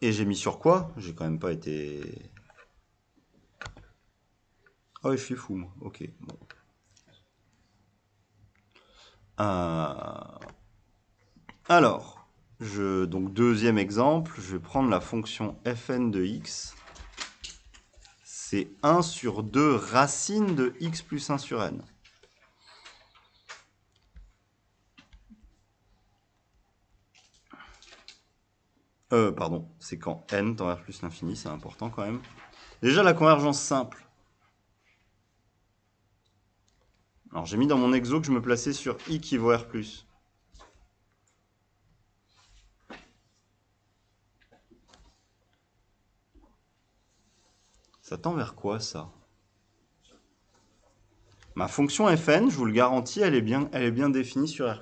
Et j'ai mis sur quoi? J'ai quand même pas été... Ah oui, je suis fou, moi. Ok. Bon. Alors, donc deuxième exemple, je vais prendre la fonction fn de x. C'est 1 sur 2 racine de x plus 1 sur n. Pardon, c'est quand n tend vers plus l'infini, c'est important quand même. Déjà, la convergence simple. Alors, j'ai mis dans mon exo que je me plaçais sur i qui vaut r+. Ça tend vers quoi, ça? Ma fonction fn, je vous le garantis, elle est bien définie sur r+.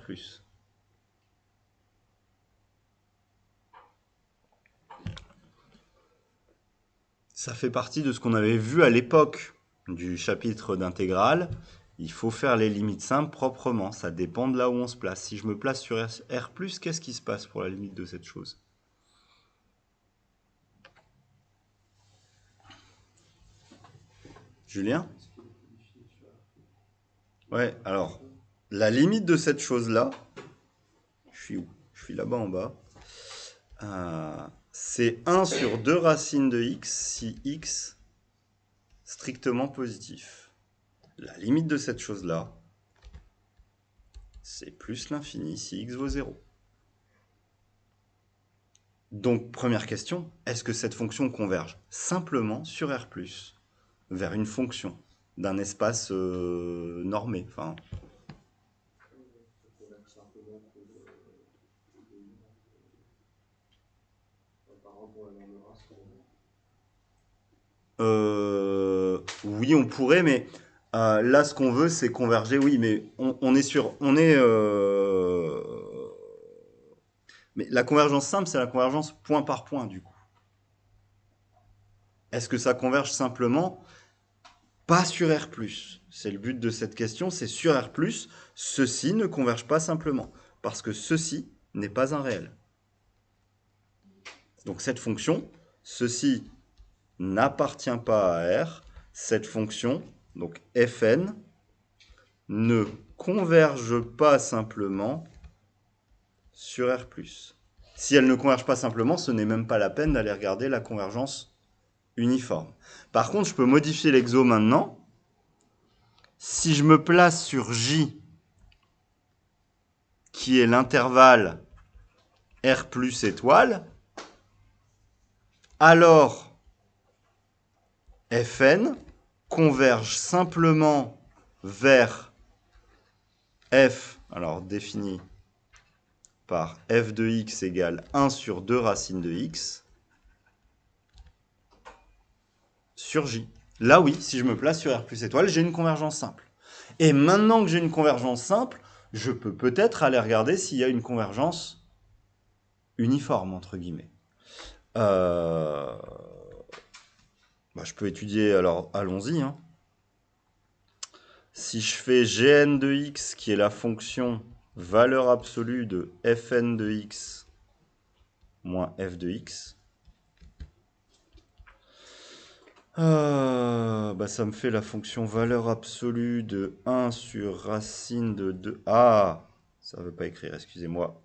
Ça fait partie de ce qu'on avait vu à l'époque du chapitre d'intégrale. Il faut faire les limites simples proprement. Ça dépend de là où on se place. Si je me place sur R+, qu'est-ce qui se passe pour la limite de cette chose? Julien? Ouais, alors, la limite de cette chose-là, je suis où? Je suis là-bas en bas. C'est 1 sur 2 racines de x si x strictement positif. La limite de cette chose-là, c'est plus l'infini si x vaut 0. Donc, première question, est-ce que cette fonction converge simplement sur R+, vers une fonction d'un espace normé, enfin, oui, on pourrait, mais là, ce qu'on veut, c'est converger. Oui, mais on est sur, mais la convergence simple, c'est la convergence point par point, du coup. Est-ce que ça converge simplement? Pas sur R+. C'est le but de cette question, c'est sur R+, ceci ne converge pas simplement, parce que ceci n'est pas un réel. Donc cette fonction, ceci n'appartient pas à R, cette fonction, donc fn, ne converge pas simplement sur R+. Si elle ne converge pas simplement, ce n'est même pas la peine d'aller regarder la convergence uniforme. Par contre, je peux modifier l'exo maintenant. Si je me place sur J, qui est l'intervalle R plus étoile, alors Fn converge simplement vers f, alors défini par f de x égale 1 sur 2 racines de x, sur J. Là oui, si je me place sur R plus étoile, j'ai une convergence simple. Et maintenant que j'ai une convergence simple, je peux peut-être aller regarder s'il y a une convergence uniforme, entre guillemets. Je peux étudier, alors allons-y. Hein. Si je fais Gn de x, qui est la fonction valeur absolue de Fn de x moins f de x, ça me fait la fonction valeur absolue de 1 sur racine de 2. Ah, ça ne veut pas écrire, excusez-moi.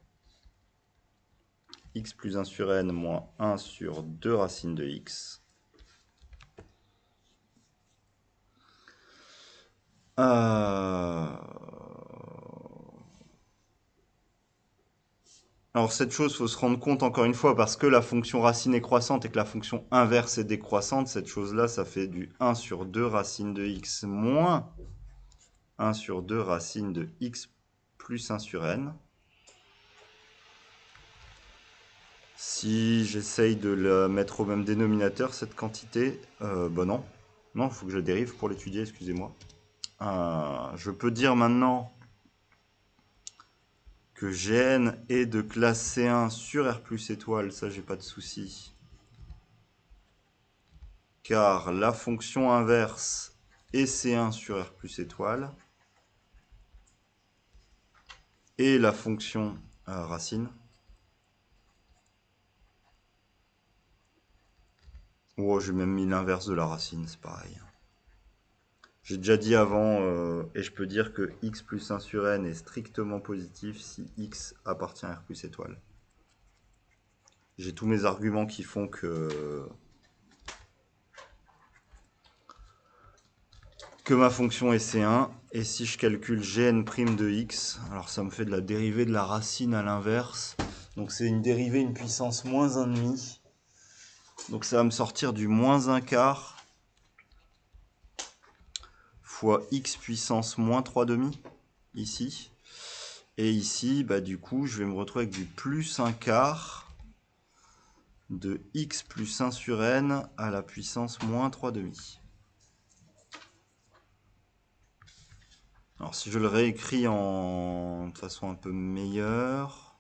X plus 1 sur n moins 1 sur 2 racines de x. Alors cette chose, il faut se rendre compte encore une fois, parce que la fonction racine est croissante et que la fonction inverse est décroissante, cette chose-là, ça fait du 1 sur 2 racine de x moins 1 sur 2 racine de x plus 1 sur n. Si j'essaye de la mettre au même dénominateur, cette quantité, non. Non, il faut que je la dérive pour l'étudier, excusez-moi. Je peux dire maintenant que Gn est de classe C1 sur R plus étoile, ça j'ai pas de souci. Car la fonction inverse est C1 sur R plus étoile. Et la fonction racine. Oh, j'ai même mis l'inverse de la racine, c'est pareil. J'ai déjà dit avant, et je peux dire que x plus 1 sur n est strictement positif si x appartient à R plus étoile. J'ai tous mes arguments qui font que ma fonction est C1, et si je calcule Gn' de x, alors ça me fait de la dérivée de la racine à l'inverse, donc c'est une dérivée une puissance moins 1,5, donc ça va me sortir du moins 1 quart fois x puissance moins 3 demi, ici, et ici, bah du coup, je vais me retrouver avec du plus 1 quart de x plus 1 sur n à la puissance moins 3 demi. Alors si je le réécris de façon un peu meilleure,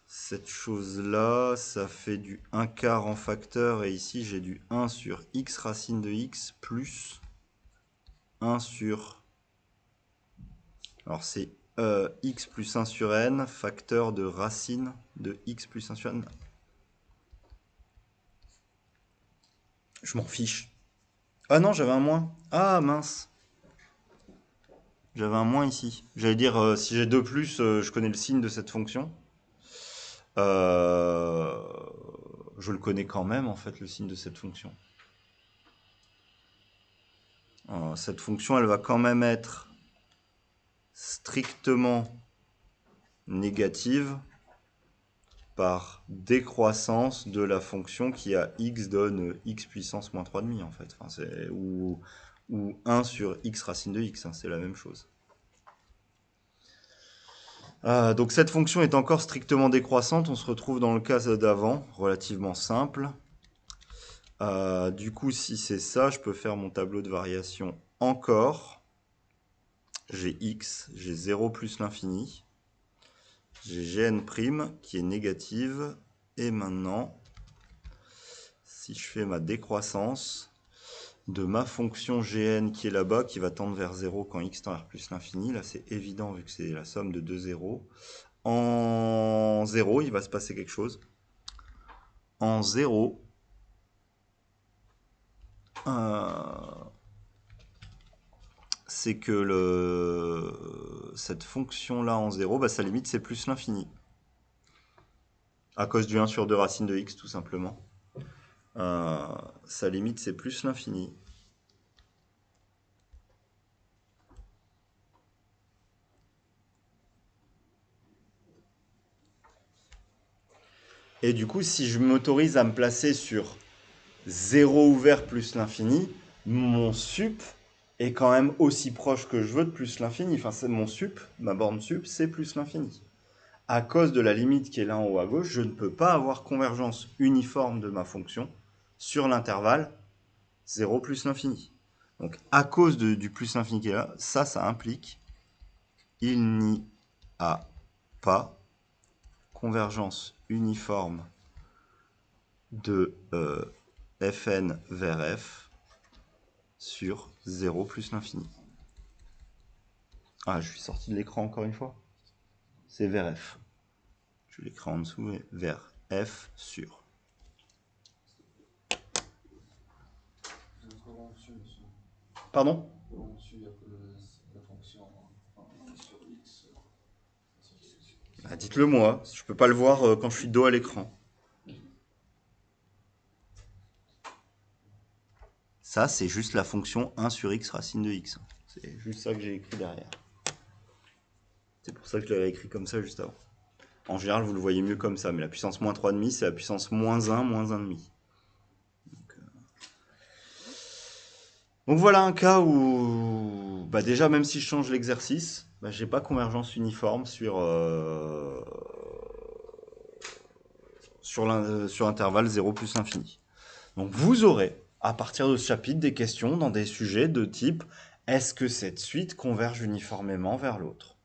cette chose-là, ça fait du 1 quart en facteur, et ici j'ai du 1 sur x racine de x plus 1 sur... Alors c'est x plus 1 sur n, facteur de racine de x plus 1 sur n. Je m'en fiche. Ah non, j'avais un moins. Ah mince. J'avais un moins ici. J'allais dire, si j'ai 2 plus, je connais le signe de cette fonction. Je le connais quand même, en fait, le signe de cette fonction. Cette fonction, elle va quand même être strictement négative par décroissance de la fonction qui à x donne x puissance moins 3,5 en fait. Enfin, ou 1 sur x racine de x, hein, c'est la même chose. Donc cette fonction est encore strictement décroissante, on se retrouve dans le cas d'avant, relativement simple. Du coup, si c'est ça, je peux faire mon tableau de variation encore. J'ai x, j'ai 0 plus l'infini. J'ai Gn' qui est négative. Et maintenant, si je fais ma décroissance de ma fonction Gn qui est là-bas, qui va tendre vers 0 quand x tend vers plus l'infini, là c'est évident vu que c'est la somme de deux zéros. En 0, il va se passer quelque chose. En 0, c'est que cette fonction-là en 0, bah, sa limite c'est plus l'infini. À cause du 1 sur 2 racine de x tout simplement. Sa limite c'est plus l'infini. Et du coup, si je m'autorise à me placer sur 0 ouvert plus l'infini, mon sup est quand même aussi proche que je veux de plus l'infini. Enfin, c'est mon sup, ma borne sup, c'est plus l'infini. À cause de la limite qui est là en haut à gauche, je ne peux pas avoir convergence uniforme de ma fonction sur l'intervalle 0 plus l'infini. Donc, à cause du plus l'infini qui est là, ça implique il n'y a pas convergence uniforme de Fn vers F sur 0 plus l'infini. Ah, je suis sorti de l'écran encore une fois. C'est vers F. Je l'écris en dessous, mais vers F sur. Pardon? Ah, dites-le moi, je peux pas le voir quand je suis dos à l'écran. Ça, c'est juste la fonction 1 sur x racine de x. C'est juste ça que j'ai écrit derrière. C'est pour ça que je l'avais écrit comme ça juste avant. En général, vous le voyez mieux comme ça, mais la puissance moins 3,5, c'est la puissance moins 1, moins 1,5. Donc voilà un cas où, bah déjà, même si je change l'exercice, bah, j'ai pas convergence uniforme sur l'intervalle 0 plus l'infini. Donc vous aurez, à partir de ce chapitre, des questions dans des sujets de type est-ce que cette suite converge uniformément vers l'autre?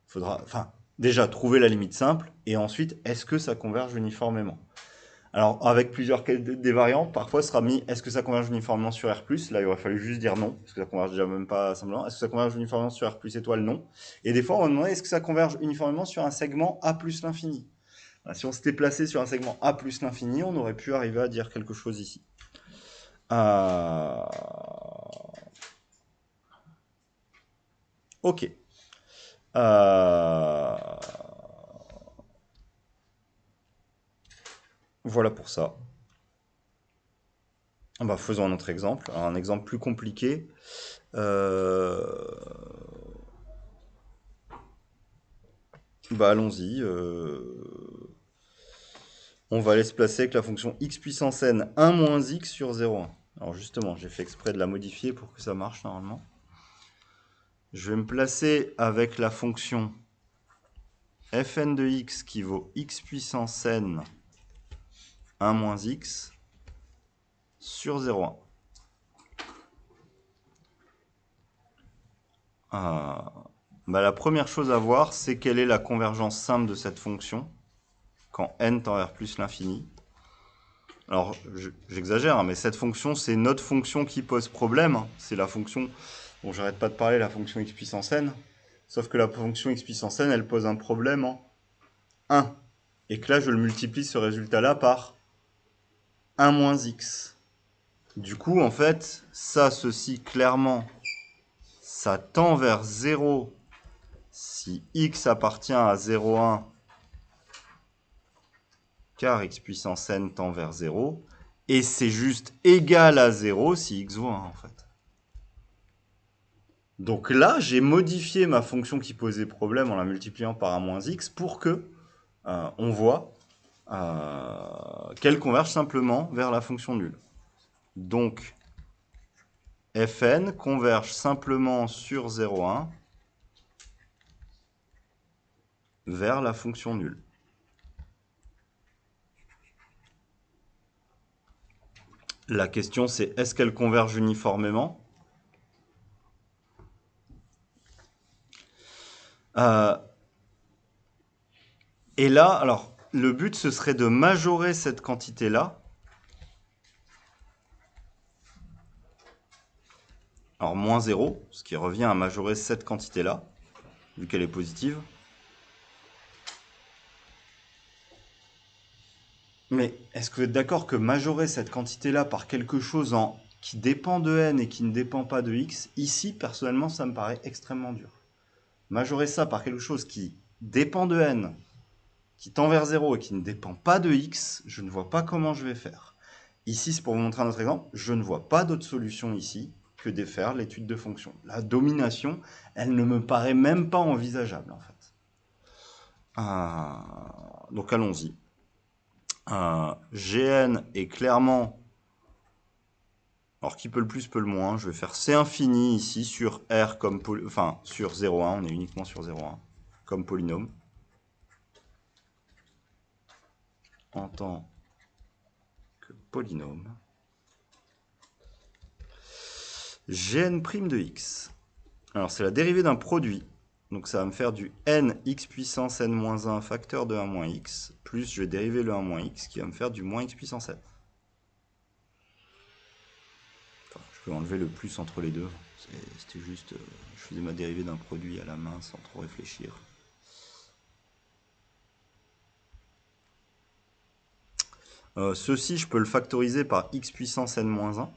Faudra, enfin, déjà trouver la limite simple, et ensuite, est-ce que ça converge uniformément? Alors, avec plusieurs des variantes, parfois ce sera mis est-ce que ça converge uniformément sur R+, là il aurait fallu juste dire non, parce que ça converge déjà même pas simplement. Est-ce que ça converge uniformément sur R plus étoile? Non. Et des fois, on va demander est-ce que ça converge uniformément sur un segment A plus l'infini? Si on s'était placé sur un segment A plus l'infini, on aurait pu arriver à dire quelque chose ici. Ok. Voilà pour ça. Bah, faisons un autre exemple. Alors, un exemple plus compliqué. Bah, allons-y. On va aller se placer avec la fonction x puissance n 1 moins x sur 0,1. Alors justement, j'ai fait exprès de la modifier pour que ça marche normalement. Je vais me placer avec la fonction fn de x qui vaut x puissance n 1 moins x sur 0,1. Bah, la première chose à voir, c'est quelle est la convergence simple de cette fonction quand n tend vers plus l'infini. Alors, j'exagère, hein, mais cette fonction, c'est notre fonction qui pose problème. C'est la fonction, bon, j'arrête pas de parler, la fonction x puissance n. Sauf que la fonction x puissance n, elle pose un problème en 1. Et que là, je le multiplie, ce résultat-là, par 1 moins x. Du coup, en fait, ça, ceci, clairement, ça tend vers 0 si x appartient à 0,1, car x puissance n tend vers 0. Et c'est juste égal à 0 si x vaut 1, en fait. Donc là, j'ai modifié ma fonction qui posait problème en la multipliant par 1 moins x pour que on voit qu'elle converge simplement vers la fonction nulle. Donc, fn converge simplement sur 0,1 vers la fonction nulle. La question, c'est est-ce qu'elle converge uniformément ? Et là, alors, le but, ce serait de majorer cette quantité-là. Alors, moins 0, ce qui revient à majorer cette quantité-là, vu qu'elle est positive. Mais est-ce que vous êtes d'accord que majorer cette quantité-là par quelque chose qui dépend de n et qui ne dépend pas de x, ici, personnellement, ça me paraît extrêmement dur. Majorer ça par quelque chose qui dépend de n, qui tend vers 0 et qui ne dépend pas de x, je ne vois pas comment je vais faire. Ici, c'est pour vous montrer un autre exemple, je ne vois pas d'autre solution ici que de faire l'étude de fonction. La domination, elle ne me paraît même pas envisageable, en fait. Donc allons-y. Gn est clairement... Alors qui peut le plus, peut le moins. Je vais faire C infini ici sur R comme... Enfin, sur 0,1. On est uniquement sur 0,1. Comme polynôme. En tant que polynôme. Gn' de x. Alors c'est la dérivée d'un produit. Donc ça va me faire du n x puissance n-1 facteur de 1 moins x. Plus je vais dériver le 1 moins x qui va me faire du moins x puissance n. Enfin, je peux enlever le plus entre les deux. C'était juste... je faisais ma dérivée d'un produit à la main sans trop réfléchir. Ceci, je peux le factoriser par x puissance n-1.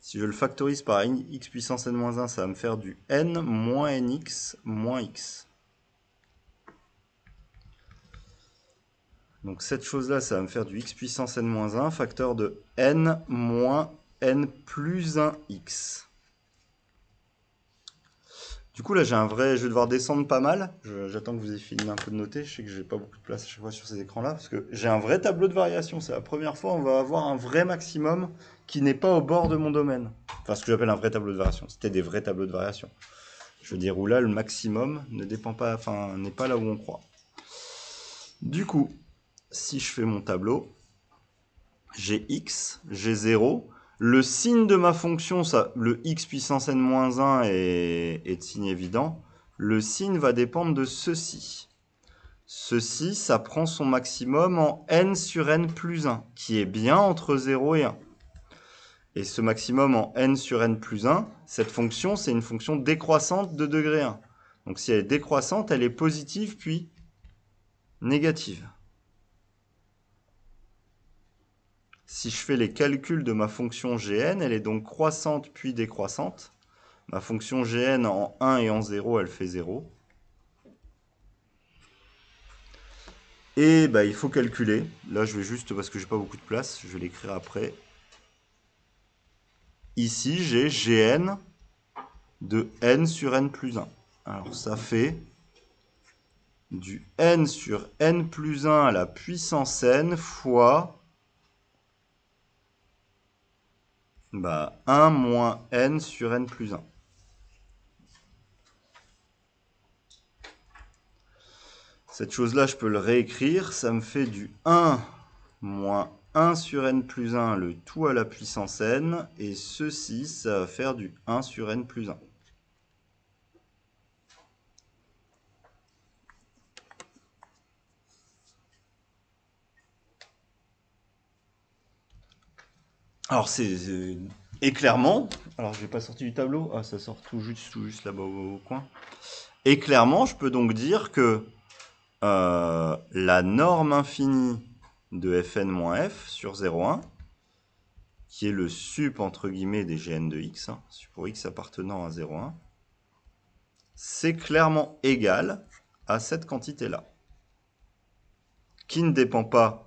Si je le factorise par x puissance n-1, ça va me faire du n moins nx moins x. Donc cette chose-là, ça va me faire du x puissance n-1, facteur de n moins n plus 1x. Du coup, là, j'ai un vrai... Je vais devoir descendre pas mal. J'attends que vous ayez fini un peu de noter. Je sais que j'ai pas beaucoup de place à chaque fois sur ces écrans-là, parce que j'ai un vrai tableau de variation. C'est la première fois où on va avoir un vrai maximum qui n'est pas au bord de mon domaine. Enfin, ce que j'appelle un vrai tableau de variation. C'était des vrais tableaux de variation. Je veux dire, où là, le maximum ne dépend pas... Enfin, n'est pas là où on croit. Du coup, si je fais mon tableau, j'ai x, j'ai 0... Le signe de ma fonction, ça, le x puissance n-1 est de signe évident. Le signe va dépendre de ceci. Ceci, ça prend son maximum en n sur n plus 1, qui est bien entre 0 et 1. Et ce maximum en n sur n plus 1, cette fonction, c'est une fonction décroissante de degré 1. Donc si elle est décroissante, elle est positive puis négative. Si je fais les calculs de ma fonction Gn, elle est donc croissante puis décroissante. Ma fonction Gn en 1 et en 0, elle fait 0. Et bah, il faut calculer. Là, je vais juste, parce que j'ai pas beaucoup de place, je vais l'écrire après. Ici, j'ai Gn de n sur n plus 1. Alors, ça fait du n sur n plus 1 à la puissance n fois 1 moins n sur n plus 1. Cette chose-là, je peux le réécrire. Ça me fait du 1 moins 1 sur n plus 1, le tout à la puissance n. Et ceci, ça va faire du 1 sur n plus 1. Alors, et clairement, alors je n'ai pas sorti du tableau. Ah, ça sort tout juste là-bas au coin. Et clairement, je peux donc dire que la norme infinie de Fn-F sur 0,1, qui est le sup entre guillemets des Gn de x, pour x appartenant à 0,1, c'est clairement égal à cette quantité-là, qui ne dépend pas...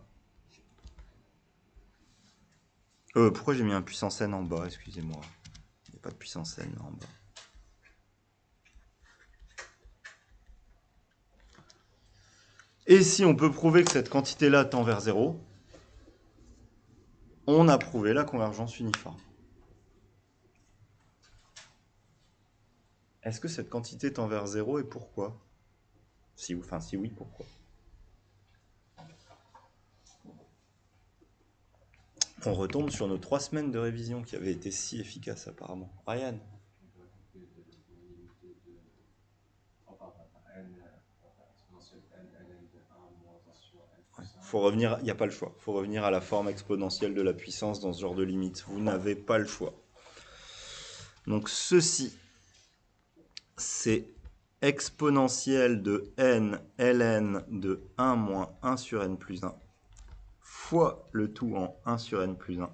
pourquoi j'ai mis un puissance n en bas, excusez-moi. Il n'y a pas de puissance n en bas. Et si on peut prouver que cette quantité-là tend vers 0, on a prouvé la convergence uniforme. Est-ce que cette quantité tend vers 0 et pourquoi? Si oui, pourquoi? On retombe sur nos 3 semaines de révision qui avaient été si efficaces apparemment. Ryan? Faut revenir, il n'y a pas le choix. Il faut revenir à la forme exponentielle de la puissance dans ce genre de limite. Vous n'avez pas le choix. Donc ceci, c'est exponentielle de n ln de 1 moins 1 sur n plus 1 fois le tout en 1 sur n plus 1.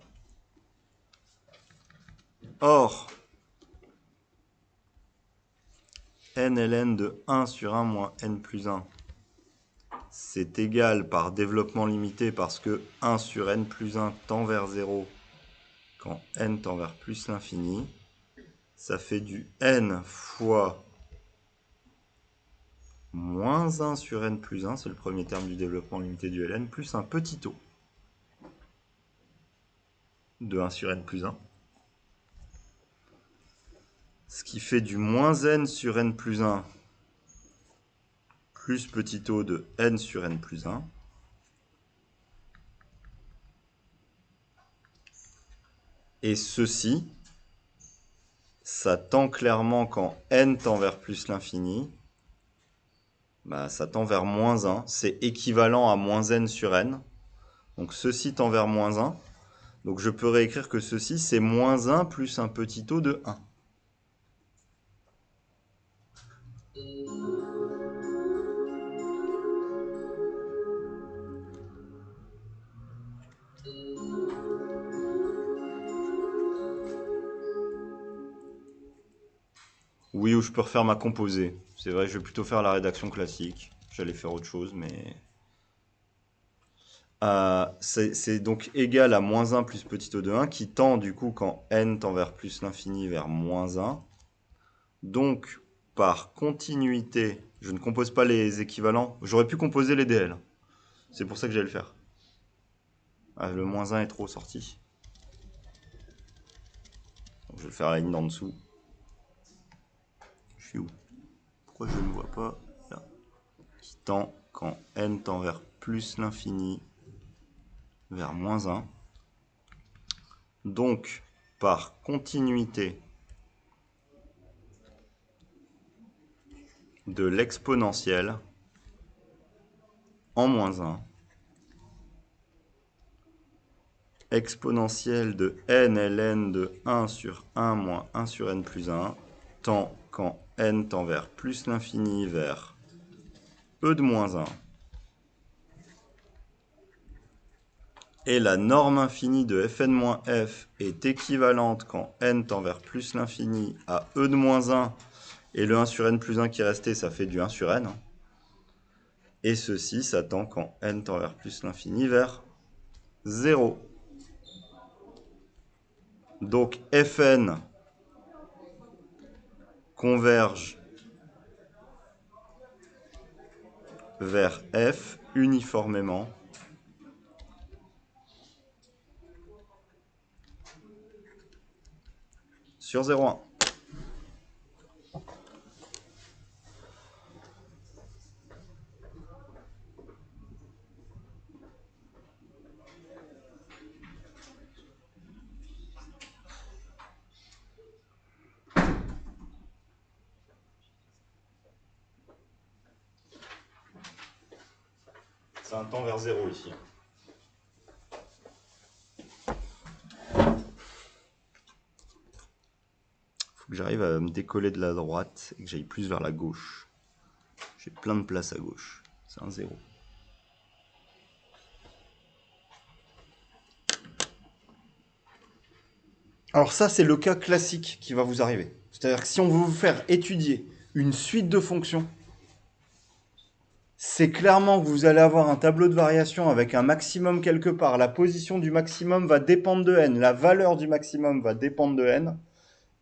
Or, n ln de 1 sur 1 moins n plus 1, c'est égal par développement limité parce que 1 sur n plus 1 tend vers 0 quand n tend vers plus l'infini. Ça fait du n fois moins 1 sur n plus 1, c'est le premier terme du développement limité du ln, plus un petit taux de 1 sur n plus 1. Ce qui fait du moins n sur n plus 1 plus petit taux de n sur n plus 1. Et ceci, ça tend clairement quand n tend vers plus l'infini. Ça tend vers moins 1. C'est équivalent à moins n sur n. Donc ceci tend vers moins 1. Donc je peux réécrire que ceci, c'est moins 1 plus un petit taux de 1. Oui, ou je peux refaire ma composée. C'est vrai, je vais plutôt faire la rédaction classique. J'allais faire autre chose, mais... c'est donc égal à moins 1 plus petit taux de 1, qui tend du coup quand n tend vers plus l'infini vers moins 1. Donc, par continuité, je ne compose pas les équivalents. J'aurais pu composer les DL. C'est pour ça que j'allais le faire. Le moins 1 est trop sorti. Donc, je vais faire la ligne d'en dessous. Je suis où? Pourquoi je ne le vois pas? Là. Qui tend quand n tend vers plus l'infini vers moins 1. Donc, par continuité de l'exponentielle en moins 1, exponentielle de n ln de 1 sur 1 moins 1 sur n plus 1 tend quand n tend vers plus l'infini vers e de moins 1 et la norme infinie de Fn-F est équivalente quand n tend vers plus l'infini à e de moins 1, et le 1 sur n plus 1 qui est resté, ça fait du 1 sur n. Et ceci, ça tend quand n tend vers plus l'infini vers 0. Donc Fn converge vers F uniformément sur 0,1. C'est un temps vers 0 ici. Faut que j'arrive à me décoller de la droite et que j'aille plus vers la gauche. J'ai plein de place à gauche. C'est un 0. Alors ça, c'est le cas classique qui va vous arriver. C'est-à-dire que si on veut vous faire étudier une suite de fonctions, c'est clairement que vous allez avoir un tableau de variation avec un maximum quelque part. La position du maximum va dépendre de n. La valeur du maximum va dépendre de n.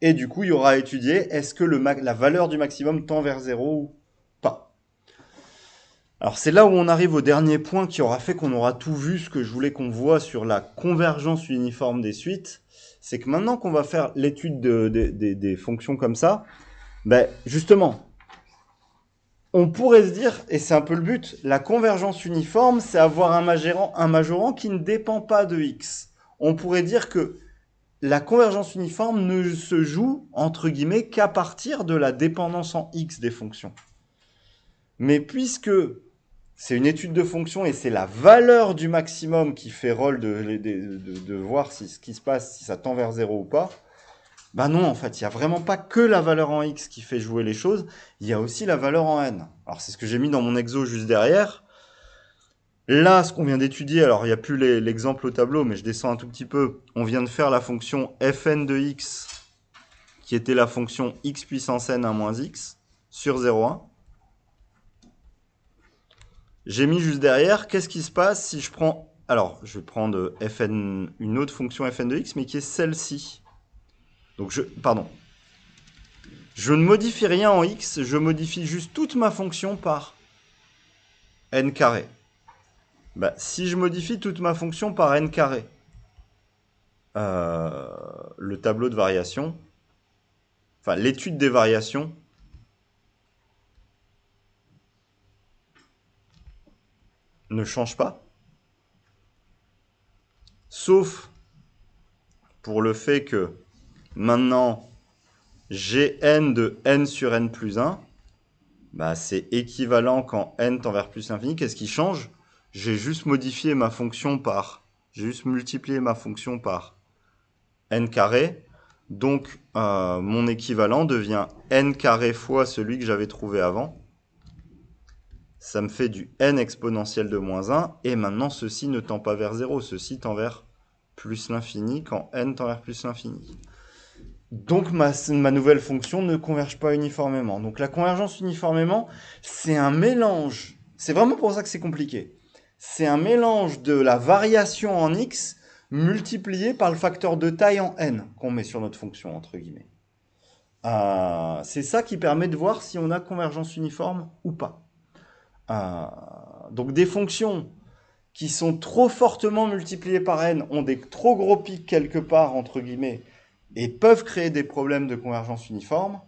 Et du coup, il y aura à étudier, est-ce que la valeur du maximum tend vers 0 ou pas. Alors c'est là où on arrive au dernier point qui aura fait qu'on aura tout vu, ce que je voulais qu'on voit sur la convergence uniforme des suites. C'est que maintenant qu'on va faire l'étude des fonctions comme ça, ben justement, on pourrait se dire, et c'est un peu le but, la convergence uniforme, c'est avoir un majorant qui ne dépend pas de x. On pourrait dire que la convergence uniforme ne se joue, entre guillemets, qu'à partir de la dépendance en x des fonctions. Mais puisque c'est une étude de fonction et c'est la valeur du maximum qui fait rôle de voir ce qui se passe, si ça tend vers 0 ou pas, ben non, en fait, il n'y a vraiment pas que la valeur en x qui fait jouer les choses, il y a aussi la valeur en n. Alors c'est ce que j'ai mis dans mon exo juste derrière. Là, ce qu'on vient d'étudier, alors il n'y a plus l'exemple au tableau, mais je descends un tout petit peu. On vient de faire la fonction fn de x, qui était la fonction x puissance n 1 moins x, sur 0,1. J'ai mis juste derrière, qu'est-ce qui se passe si je prends... Alors, je vais prendre fn, une autre fonction fn de x, mais qui est celle-ci. Donc, pardon. Je ne modifie rien en x, je modifie juste toute ma fonction par n carré. Bah, si je modifie toute ma fonction par n carré, le tableau de variation, enfin l'étude des variations, ne change pas. Sauf pour le fait que maintenant, j'ai n de n sur n plus 1, bah, c'est équivalent quand n tend vers plus l'infini. Qu'est-ce qui change? J'ai juste modifié ma fonction par... J'ai juste multiplié ma fonction par n carré. Donc, mon équivalent devient n carré fois celui que j'avais trouvé avant. Ça me fait du n exponentiel de moins 1. Et maintenant, ceci ne tend pas vers 0. Ceci tend vers plus l'infini quand n tend vers plus l'infini. Donc, ma nouvelle fonction ne converge pas uniformément. Donc, la convergence uniformément, c'est un mélange. C'est vraiment pour ça que c'est compliqué. C'est un mélange de la variation en x multiplié par le facteur de taille en n qu'on met sur notre fonction, entre guillemets. C'est ça qui permet de voir si on a convergence uniforme ou pas. Donc des fonctions qui sont trop fortement multipliées par n ont des trop gros pics quelque part, entre guillemets, et peuvent créer des problèmes de convergence uniforme.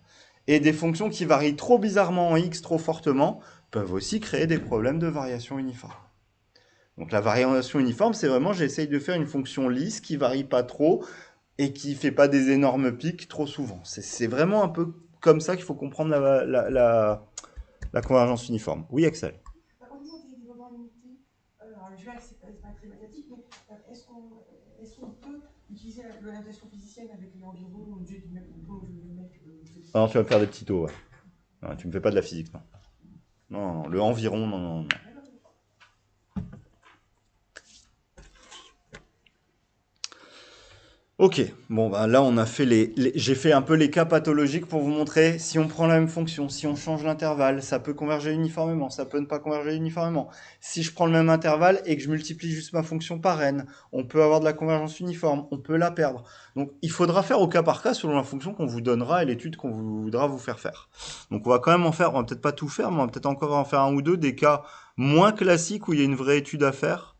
Et des fonctions qui varient trop bizarrement en x, trop fortement, peuvent aussi créer des problèmes de variation uniforme. Donc la variation uniforme, c'est vraiment, j'essaye de faire une fonction lisse qui varie pas trop et qui fait pas des énormes pics trop souvent. C'est vraiment un peu comme ça qu'il faut comprendre la convergence uniforme. Oui, Axel. Au niveau des moments limités, alors je vois que c'est pas très mathématique, mais est-ce qu'on peut utiliser la notation physicienne avec l'environ ou du même mec Ah non, tu vas me faire des petits taux, ouais. Non, tu me fais pas de la physique, non. Non, non, le environ, non, non, non. Ok, bon bah là on a fait j'ai fait un peu les cas pathologiques pour vous montrer si on prend la même fonction, si on change l'intervalle, ça peut converger uniformément, ça peut ne pas converger uniformément. Si je prends le même intervalle et que je multiplie juste ma fonction par n, on peut avoir de la convergence uniforme, on peut la perdre. Donc il faudra faire au cas par cas selon la fonction qu'on vous donnera et l'étude qu'on voudra vous faire faire. Donc on va quand même en faire, on va peut-être pas tout faire, mais on va peut-être encore en faire un ou deux, des cas moins classiques où il y a une vraie étude à faire.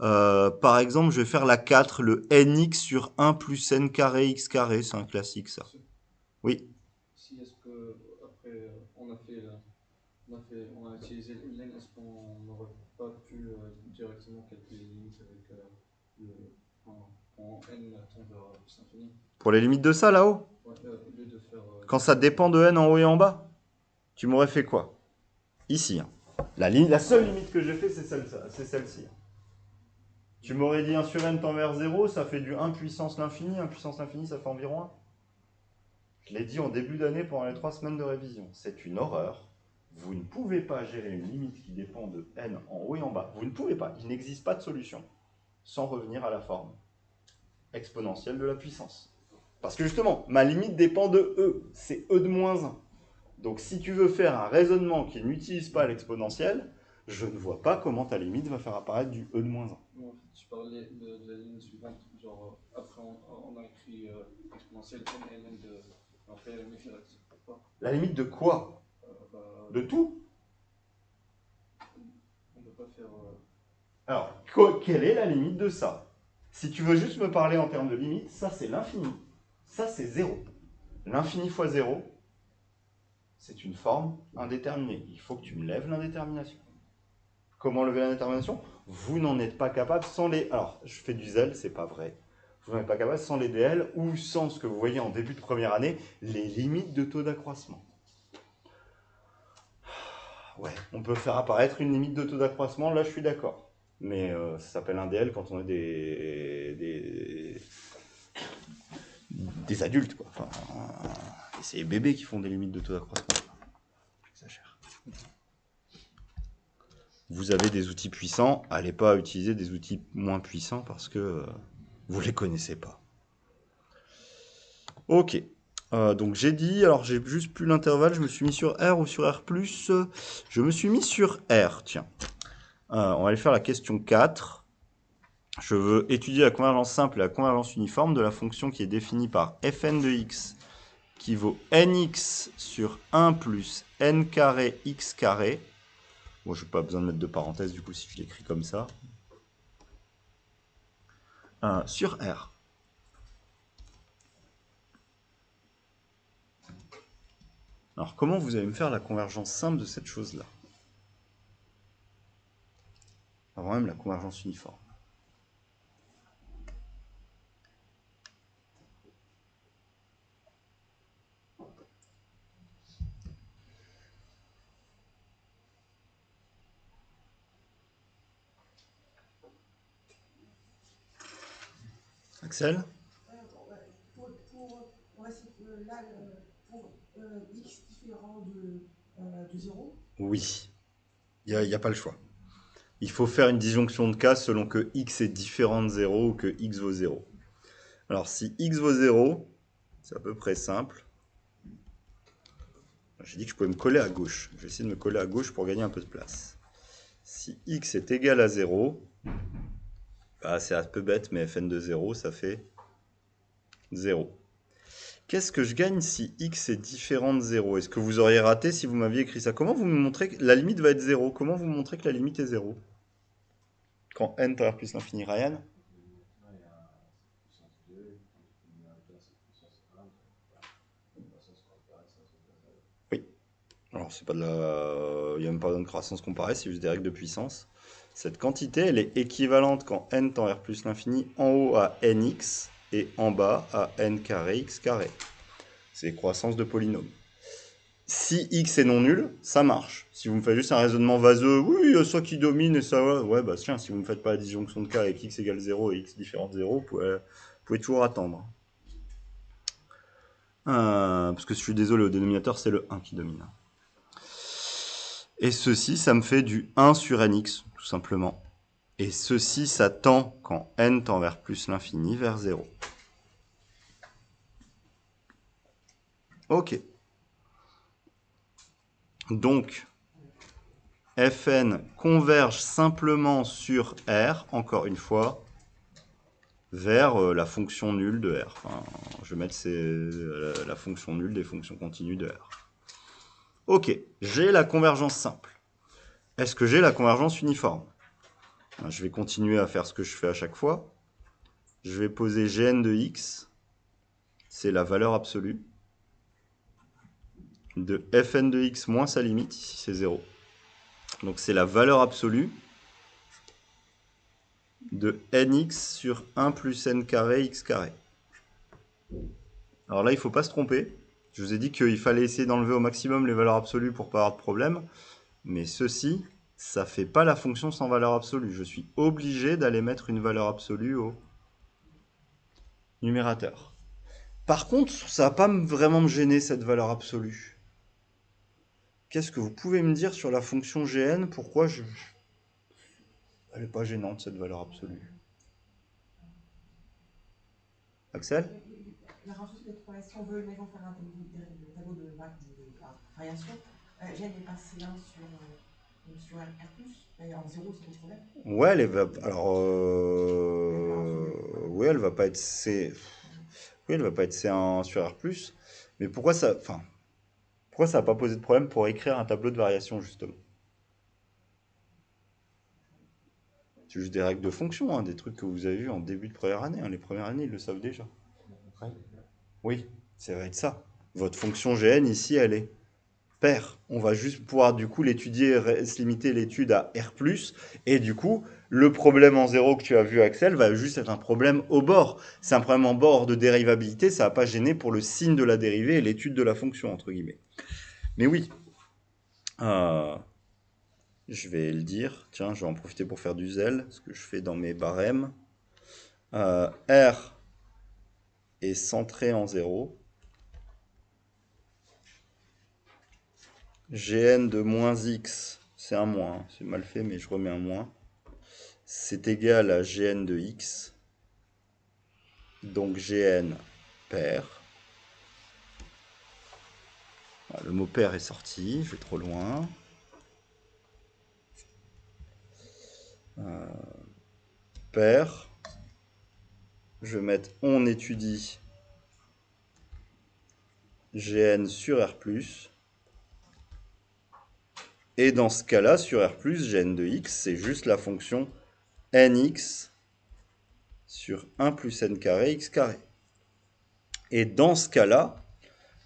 Par exemple, je vais faire la 4, le nx sur 1 plus n carré x carré, c'est un classique ça. Oui. Si est-ce que après on a utilisé ln, est-ce qu'on n'aurait pas pu directement calculer les limites avec quand n tend vers plus l'infini? Pour les limites de ça là-haut? Ouais, au lieu de faire. Quand ça dépend de n en haut et en bas? Tu m'aurais fait quoi? Ici. Hein. La seule limite que j'ai fait, c'est celle-ci. Tu m'aurais dit 1 sur n tend vers 0, ça fait du 1 puissance l'infini. 1 puissance l'infini, ça fait environ 1. Je l'ai dit en début d'année pendant les 3 semaines de révision. C'est une horreur. Vous ne pouvez pas gérer une limite qui dépend de n en haut et en bas. Vous ne pouvez pas. Il n'existe pas de solution sans revenir à la forme exponentielle de la puissance. Parce que justement, ma limite dépend de e. C'est e de moins 1. Donc si tu veux faire un raisonnement qui n'utilise pas l'exponentielle, je ne vois pas comment ta limite va faire apparaître du e de moins 1. Non, en fait, je parlais de la ligne suivante. Genre, après, on a écrit exponentielle n et ln de. Après, la limite, pourquoi? La limite de quoi? De tout? On ne peut pas faire. Alors, quelle est la limite de ça? Si tu veux juste me parler en termes de limite, ça c'est l'infini. Ça c'est 0. L'infini fois 0, c'est une forme indéterminée. Il faut que tu me lèves l'indétermination. Comment lever l'indétermination? Vous n'en êtes pas capable sans les... Alors, je fais du zèle, c'est pas vrai. Vous n'en êtes pas capable sans les DL ou sans ce que vous voyez en début de première année, les limites de taux d'accroissement. Ouais, on peut faire apparaître une limite de taux d'accroissement, là je suis d'accord. Mais ça s'appelle un DL quand on est des adultes, quoi. Enfin, c'est les bébés qui font des limites de taux d'accroissement. J'exagère. Vous avez des outils puissants, allez pas utiliser des outils moins puissants parce que vous les connaissez pas. Ok. Donc j'ai dit, alors j'ai juste plus l'intervalle, je me suis mis sur R ou sur R+. Je me suis mis sur R, tiens. On va aller faire la question 4. Je veux étudier la convergence simple et la convergence uniforme de la fonction qui est définie par fn de x qui vaut nx sur 1 plus n carré x carré. Bon, je n'ai pas besoin de mettre de parenthèse du coup si je l'écris comme ça. Sur R. Alors, comment vous allez me faire la convergence simple de cette chose-là? Avant même la convergence uniforme. Axel? Pour x différent de 0. Oui. Il n'y a pas le choix. Il faut faire une disjonction de cas selon que x est différent de 0 ou que x vaut 0. Alors, si x vaut 0, c'est à peu près simple. J'ai dit que je pouvais me coller à gauche. Je vais essayer de me coller à gauche pour gagner un peu de place. Si x est égal à 0, bah, c'est un peu bête, mais fn de 0, ça fait 0. Qu'est-ce que je gagne si x est différent de 0? Est-ce que vous auriez raté si vous m'aviez écrit ça? Comment vous me montrez que la limite va être 0? Comment vous montrez que la limite est 0? Quand n tend vers plus l'infini, Ryan? Oui. Alors, c'est pas de la... il n'y a même pas de croissance comparée, c'est juste des règles de puissance. Cette quantité, elle est équivalente quand n tend vers plus l'infini en haut à nx et en bas à n carré x carré. C'est croissance de polynôme. Si x est non nul, ça marche. Si vous me faites juste un raisonnement vaseux, oui, il y a ça qui domine et ça, ouais, bah tiens, si vous ne me faites pas la disjonction de cas avec x égale 0 et x différent de 0, vous pouvez toujours attendre. Parce que je suis désolé, au dénominateur, c'est le 1 qui domine. Et ceci, ça me fait du 1 sur nx, tout simplement. Et ceci, ça tend, quand n tend vers plus l'infini, vers 0. Ok. Donc, Fn converge simplement sur R, encore une fois, vers la fonction nulle de R. Enfin, je vais mettre la fonction nulle des fonctions continues de R. Ok, j'ai la convergence simple. Est-ce que j'ai la convergence uniforme? Je vais continuer à faire ce que je fais à chaque fois. Je vais poser Gn de x, c'est la valeur absolue, de Fn de x moins sa limite, ici c'est 0. Donc c'est la valeur absolue de nx sur 1 plus n carré x carré. Alors là, il ne faut pas se tromper. Je vous ai dit qu'il fallait essayer d'enlever au maximum les valeurs absolues pour ne pas avoir de problème. Mais ceci, ça ne fait pas la fonction sans valeur absolue. Je suis obligé d'aller mettre une valeur absolue au numérateur. Par contre, ça ne va pas vraiment me gêner, cette valeur absolue. Qu'est-ce que vous pouvez me dire sur la fonction Gn? Pourquoi elle n'est pas gênante, cette valeur absolue? Axel? La rencontre de trois, si on veut, mettons, faire un tableau de variation, Gn est passé 1 sur R+, en 0, c'est pas problème. Ouais, alors, oui, elle va pas être Oui, elle va pas être C1 sur R+. Mais pourquoi ça... Enfin, pourquoi ça n'a pas posé de problème pour écrire un tableau de variation, justement? C'est juste des règles de fonction, hein, des trucs que vous avez vus en début de première année. Hein. Les premières années, ils le savent déjà. Oui, ça va être ça. Votre fonction Gn, ici, elle est paire. On va juste pouvoir, du coup, l'étudier, se limiter l'étude à R+. Et du coup, le problème en zéro que tu as vu, Axel, va juste être un problème au bord. C'est un problème en bord de dérivabilité. Ça va pas gêner pour le signe de la dérivée et l'étude de la fonction, entre guillemets. Mais oui, je vais le dire. Tiens, je vais en profiter pour faire du zèle, ce que je fais dans mes barèmes. R est centré en 0. Gn de moins x, c'est un moins, hein, c'est mal fait, mais je remets un moins. C'est égal à Gn de x. Donc Gn paire. Ah, le mot paire est sorti, je vais trop loin. Paire. Je vais mettre on étudie Gn sur R+. Et dans ce cas-là, sur R+, Gn de x, c'est juste la fonction nx sur 1 plus n carré x carré. Et dans ce cas-là,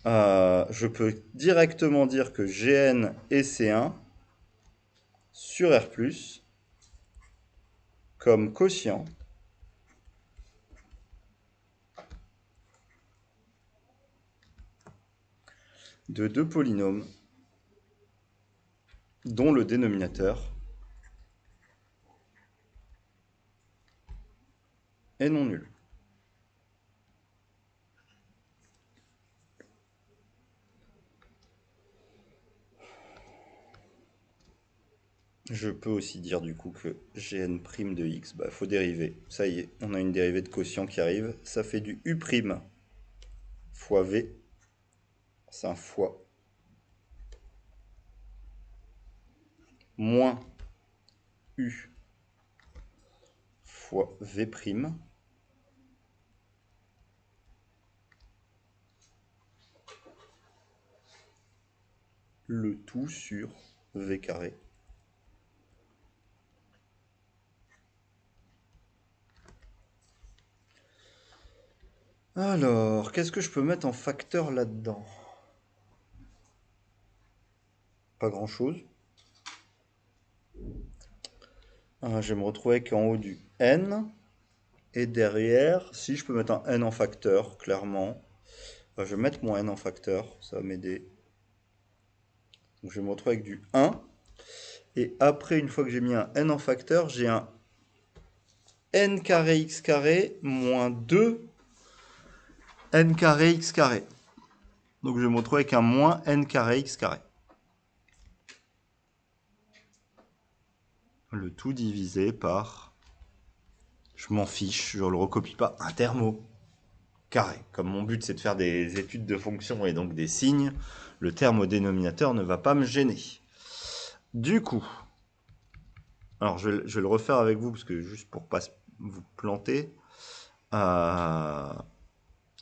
je peux directement dire que Gn est C1 sur R+, comme quotient de deux polynômes dont le dénominateur est non nul. Je peux aussi dire du coup que Gn' de x, bah faut dériver. Ça y est, on a une dérivée de quotient qui arrive. Ça fait du U' fois V. C'est un fois moins U fois V'. Le tout sur V carré. Alors, qu'est-ce que je peux mettre en facteur là-dedans? Pas grand-chose. Je vais me retrouver avec en haut du n. Et derrière, si je peux mettre un n en facteur, clairement. Je vais mettre mon n en facteur, ça va m'aider. Donc je vais me retrouver avec du 1. Et après, une fois que j'ai mis un n en facteur, j'ai un n carré x carré moins 2 n carré x carré. Donc je vais me retrouver avec un moins n carré x carré. Le tout divisé par... Je m'en fiche, je ne le recopie pas. Un thermo. carré. Comme mon but, c'est de faire des études de fonctions et donc des signes, le terme au dénominateur ne va pas me gêner. Du coup, alors je vais le refaire avec vous, parce que juste pour pas vous planter, ne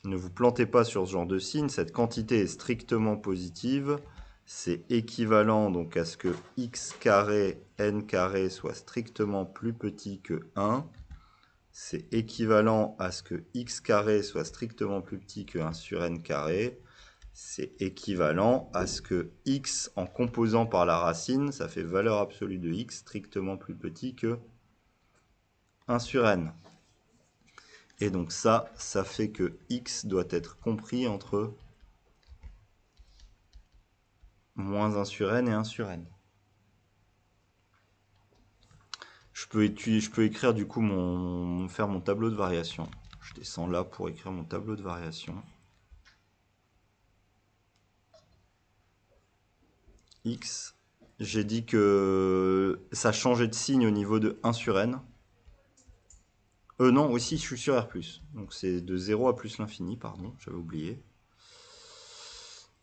vous plantez pas sur ce genre de signe. Cette quantité est strictement positive. C'est équivalent donc à ce que x carré, n carré soit strictement plus petit que 1. C'est équivalent à ce que x carré soit strictement plus petit que 1 sur n carré. C'est équivalent à ce que x en composant par la racine, ça fait valeur absolue de x strictement plus petit que 1 sur n. Et donc ça fait que x doit être compris entre moins 1 sur n et 1 sur n. Je peux écrire du coup faire mon tableau de variation. Je descends là pour écrire mon tableau de variation. X, j'ai dit que ça changeait de signe au niveau de 1 sur n. Non, aussi je suis sur R+. Donc c'est de 0 à plus l'infini, pardon, j'avais oublié.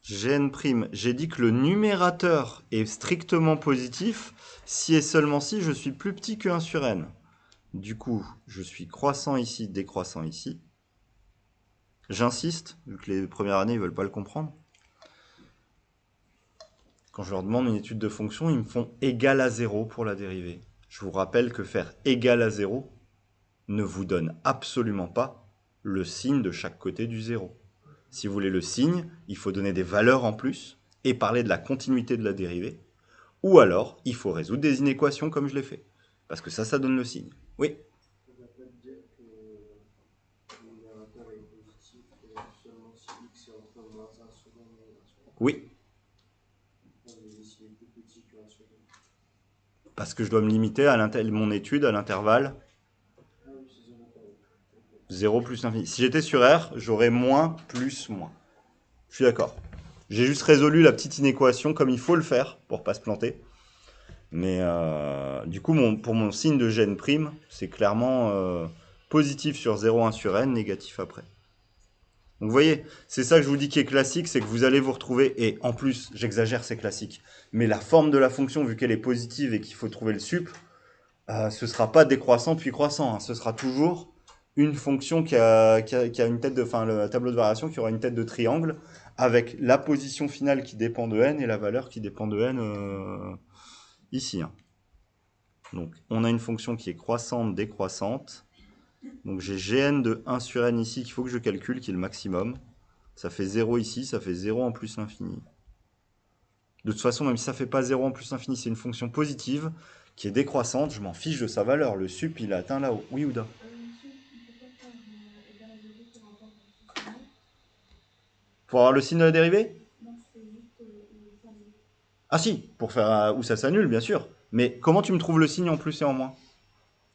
Gn', j'ai dit que le numérateur est strictement positif si et seulement si je suis plus petit que 1 sur n. Du coup, je suis croissant ici, décroissant ici. J'insiste, vu que les premières années ne veulent pas le comprendre. Quand je leur demande une étude de fonction, ils me font égal à 0 pour la dérivée. Je vous rappelle que faire égal à 0 ne vous donne absolument pas le signe de chaque côté du 0. Si vous voulez le signe, il faut donner des valeurs en plus et parler de la continuité de la dérivée. Ou alors, il faut résoudre des inéquations comme je l'ai fait. Parce que ça donne le signe. Oui. Ça ne veut pas dire que le numérateur est positif seulement si x est entre moins 1 sur 1 et 1 sur 1. Oui. S'il est plus petit que 1 sur 1. Parce que je dois me limiter à mon étude à l'intervalle 0 plus l'infini. Si j'étais sur R, j'aurais moins plus moins. Je suis d'accord. J'ai juste résolu la petite inéquation comme il faut le faire pour pas se planter. Mais du coup, pour mon signe de Gn', c'est clairement positif sur 0, 1 sur n, négatif après. Donc vous voyez, c'est ça que je vous dis qui est classique, c'est que vous allez vous retrouver, et en plus, j'exagère, c'est classique, mais la forme de la fonction, vu qu'elle est positive et qu'il faut trouver le sup, ce ne sera pas décroissant puis croissant, hein. Ce sera toujours une fonction qui a une tête de, enfin le tableau de variation qui aura une tête de triangle, avec la position finale qui dépend de n et la valeur qui dépend de n ici. Hein. Donc on a une fonction qui est croissante, décroissante. Donc j'ai Gn de 1 sur n ici qu'il faut que je calcule, qui est le maximum. Ça fait 0 ici, ça fait 0 en plus l'infini. De toute façon, même si ça ne fait pas 0 en plus l'infini, c'est une fonction positive qui est décroissante. Je m'en fiche de sa valeur. Le sup, il a atteint là-haut. Oui, Ouda? Pour avoir le signe de la dérivée? Ah si, pour faire où ça s'annule, bien sûr. Mais comment tu me trouves le signe en plus et en moins?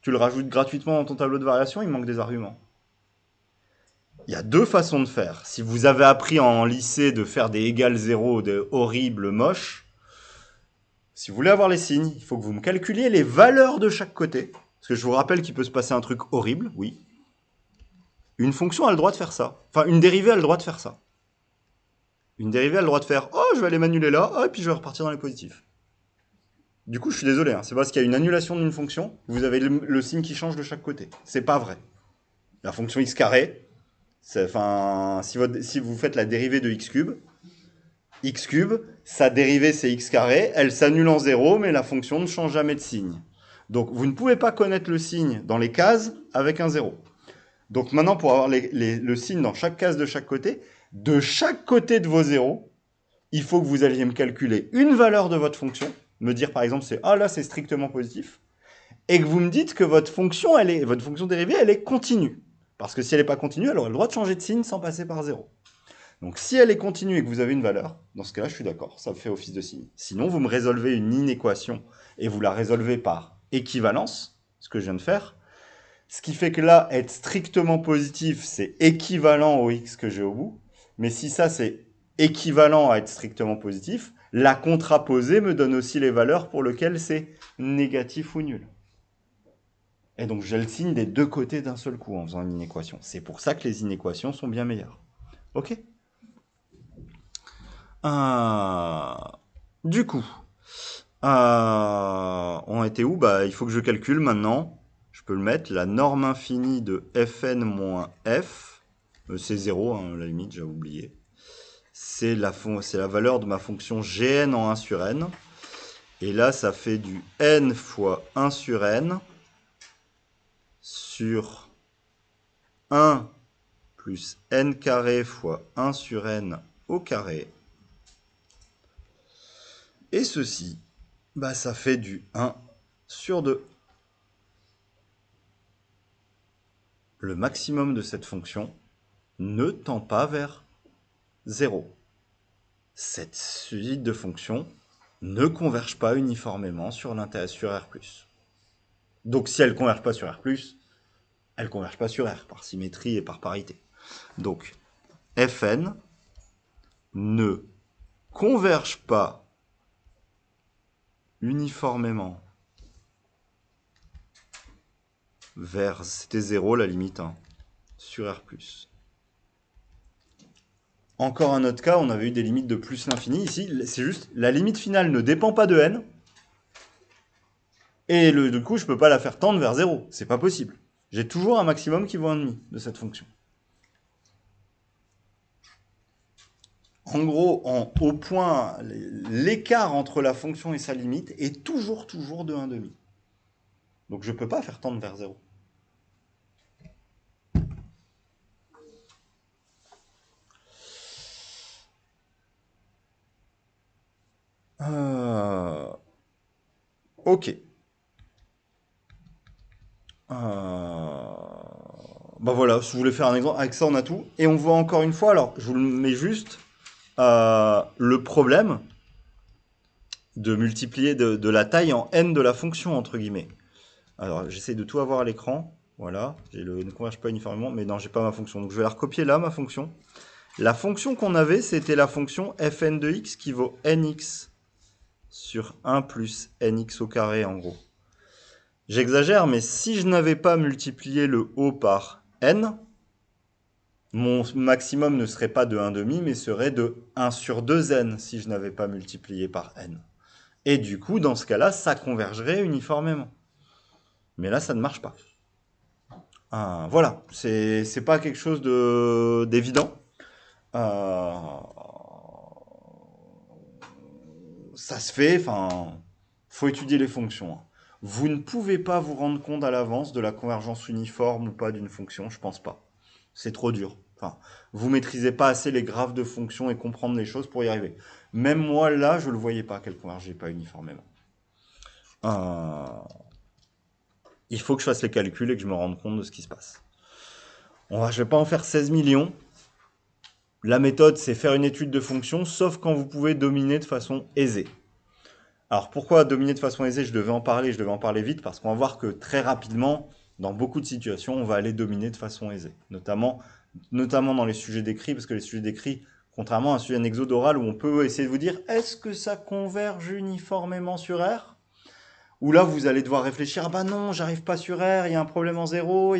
Tu le rajoutes gratuitement dans ton tableau de variation, il manque des arguments. Il y a deux façons de faire. Si vous avez appris en lycée de faire des égales 0, de horribles, moches, si vous voulez avoir les signes, il faut que vous me calculiez les valeurs de chaque côté. Parce que je vous rappelle qu'il peut se passer un truc horrible, oui. Une fonction a le droit de faire ça. Enfin, une dérivée a le droit de faire ça. Une dérivée a le droit de faire « Oh, je vais aller m'annuler là, oh, et puis je vais repartir dans les positifs. » Du coup, je suis désolé, hein, c'est parce qu'il y a une annulation d'une fonction, vous avez le signe qui change de chaque côté. C'est pas vrai. La fonction x carré, enfin, si vous faites la dérivée de x cube, sa dérivée c'est x carré, elle s'annule en 0, mais la fonction ne change jamais de signe. Donc vous ne pouvez pas connaître le signe dans les cases avec un 0. Donc maintenant, pour avoir le signe dans chaque case de chaque côté de vos zéros, il faut que vous alliez me calculer une valeur de votre fonction, me dire par exemple là c'est strictement positif, et que vous me dites que votre fonction dérivée elle est continue. Parce que si elle n'est pas continue, elle aura le droit de changer de signe sans passer par 0. Donc si elle est continue et que vous avez une valeur, dans ce cas-là je suis d'accord, ça fait office de signe. Sinon vous me résolvez une inéquation et vous la résolvez par équivalence, ce que je viens de faire. Ce qui fait que là, être strictement positif, c'est équivalent au x que j'ai au bout. Mais si ça, c'est équivalent à être strictement positif, la contraposée me donne aussi les valeurs pour lesquelles c'est négatif ou nul. Et donc j'ai le signe des deux côtés d'un seul coup en faisant une inéquation. C'est pour ça que les inéquations sont bien meilleures. Ok. Euh, Du coup, on était où? Bah, il faut que je calcule maintenant. Je peux le mettre. La norme infinie de fn moins f. C'est 0, hein, à la limite, j'ai oublié. C'est la valeur de ma fonction gn en 1 sur n. Et là, ça fait du n fois 1 sur n sur 1 plus n carré fois 1 sur n au carré. Et ceci, bah, ça fait du 1 sur 2. Le maximum de cette fonction ne tend pas vers 0. Cette suite de fonctions ne converge pas uniformément sur R+. Donc si elle ne converge pas sur R+, elle ne converge pas sur R, par symétrie et par parité. Donc Fn ne converge pas uniformément vers, c'était 0 la limite, hein, sur R+. Encore un autre cas, on avait eu des limites de plus l'infini. Ici, c'est juste, la limite finale ne dépend pas de n, et du coup, je ne peux pas la faire tendre vers 0. C'est pas possible. J'ai toujours un maximum qui vaut 1,5 de cette fonction. En gros, au point, l'écart entre la fonction et sa limite est toujours de 1,5. Donc je ne peux pas faire tendre vers 0. Ok. Bah voilà, si vous voulez faire un exemple, avec ça on a tout. Et on voit encore une fois, alors je vous le mets juste, le problème de multiplier de la taille en n de la fonction, entre guillemets. Alors j'essaie de tout avoir à l'écran. Voilà, ne converge pas uniformément, mais non, j'ai pas ma fonction. Donc je vais la recopier là, ma fonction. La fonction qu'on avait, c'était la fonction fn de x qui vaut nx sur 1 plus nx au carré, en gros. J'exagère, mais si je n'avais pas multiplié le haut par n, mon maximum ne serait pas de 1,5, mais serait de 1 sur 2n si je n'avais pas multiplié par n. Et du coup, dans ce cas-là, ça convergerait uniformément. Mais là, ça ne marche pas. Voilà, c'est pas quelque chose d'évident. Ça se fait, enfin, faut étudier les fonctions, hein. Vous ne pouvez pas vous rendre compte à l'avance de la convergence uniforme ou pas d'une fonction, je pense pas. C'est trop dur. Enfin, vous maîtrisez pas assez les graphes de fonctions et comprendre les choses pour y arriver. Même moi, là, je le voyais pas qu'elle convergeait pas uniformément. Euh, Il faut que je fasse les calculs et que je me rende compte de ce qui se passe. Je vais pas en faire 16 millions. La méthode, c'est faire une étude de fonction, sauf quand vous pouvez dominer de façon aisée. Alors pourquoi dominer de façon aisée? Je devais en parler vite, parce qu'on va voir que très rapidement, dans beaucoup de situations, on va aller dominer de façon aisée. Notamment dans les sujets d'écrit, parce que les sujets d'écrit, contrairement à un sujet d'exode oral où on peut essayer de vous dire est-ce que ça converge uniformément sur R? Où là, vous allez devoir réfléchir, ah bah non, j'arrive pas sur R, il y a un problème en zéro,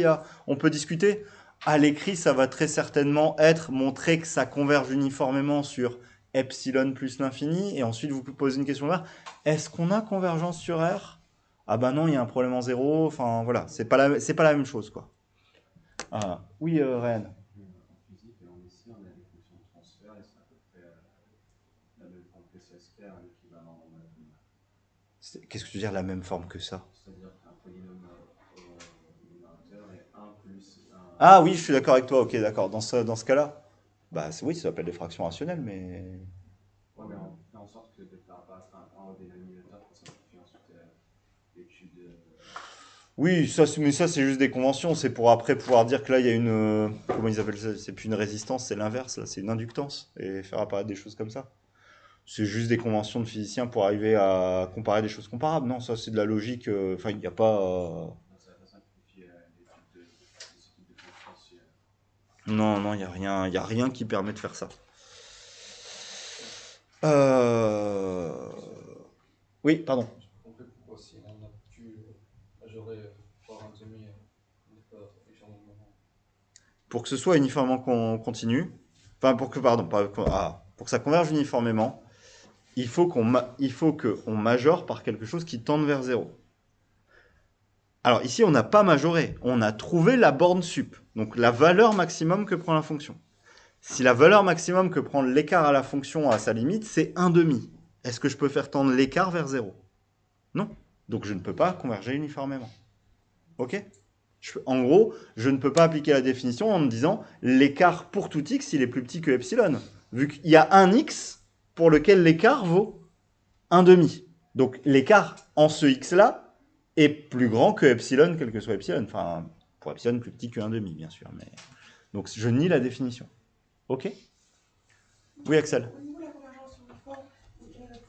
on peut discuter. À l'écrit, ça va très certainement être montrer que ça converge uniformément sur epsilon plus l'infini, et ensuite vous posez une question là, est-ce qu'on a convergence sur R? Ah bah non, il y a un problème en zéro, enfin voilà, c'est pas la même chose quoi. Oui, Réan. En physique et en ici, on a des fonctions de transfert et c'est à peu près la même forme que CSK, l'équivalent en maths. Qu'est-ce que tu veux dire la même forme que ça? C'est-à-dire qu'un polynôme au numérateur est 1 plus 1. Ah oui, je suis d'accord avec toi, ok, d'accord, dans ce cas-là. Bah oui, ça s'appelle des fractions rationnelles, mais... Ouais, mais on fait en sorte que de faire apparaître un 1 au dénominateur pour simplifier ensuite l'étude. Oui, mais ça c'est juste des conventions, c'est pour après pouvoir dire que là il y a une... comment ils appellent ça? C'est plus une résistance, c'est l'inverse, là, c'est une inductance, et faire apparaître des choses comme ça. C'est juste des conventions de physiciens pour arriver à comparer des choses comparables. Non, ça c'est de la logique, enfin il n'y a pas... Ça va simplifier l'étude de ce type de fonction. Non, non, il y a rien qui permet de faire ça. Oui, pardon. En fait, pourquoi si on a pu majorer par un demi pour que ce soit uniformément continu, enfin pour que, pardon, pour que ça converge uniformément, il faut qu'on majore par quelque chose qui tende vers 0. Alors ici, on n'a pas majoré, on a trouvé la borne sup, donc la valeur maximum que prend la fonction. Si la valeur maximum que prend l'écart à la fonction à sa limite, c'est 1/2, est-ce que je peux faire tendre l'écart vers 0? Non. Donc je ne peux pas converger uniformément. Ok? En gros, je ne peux pas appliquer la définition en me disant l'écart pour tout x, il est plus petit que epsilon. Vu qu'il y a un x pour lequel l'écart vaut 1/2. Donc l'écart en ce x-là est plus grand que epsilon, quel que soit epsilon. Enfin, pour epsilon, plus petit que 1/2, bien sûr. Mais... Donc je nie la définition. Ok? Oui, Axel. Au niveau de la convergence uniforme,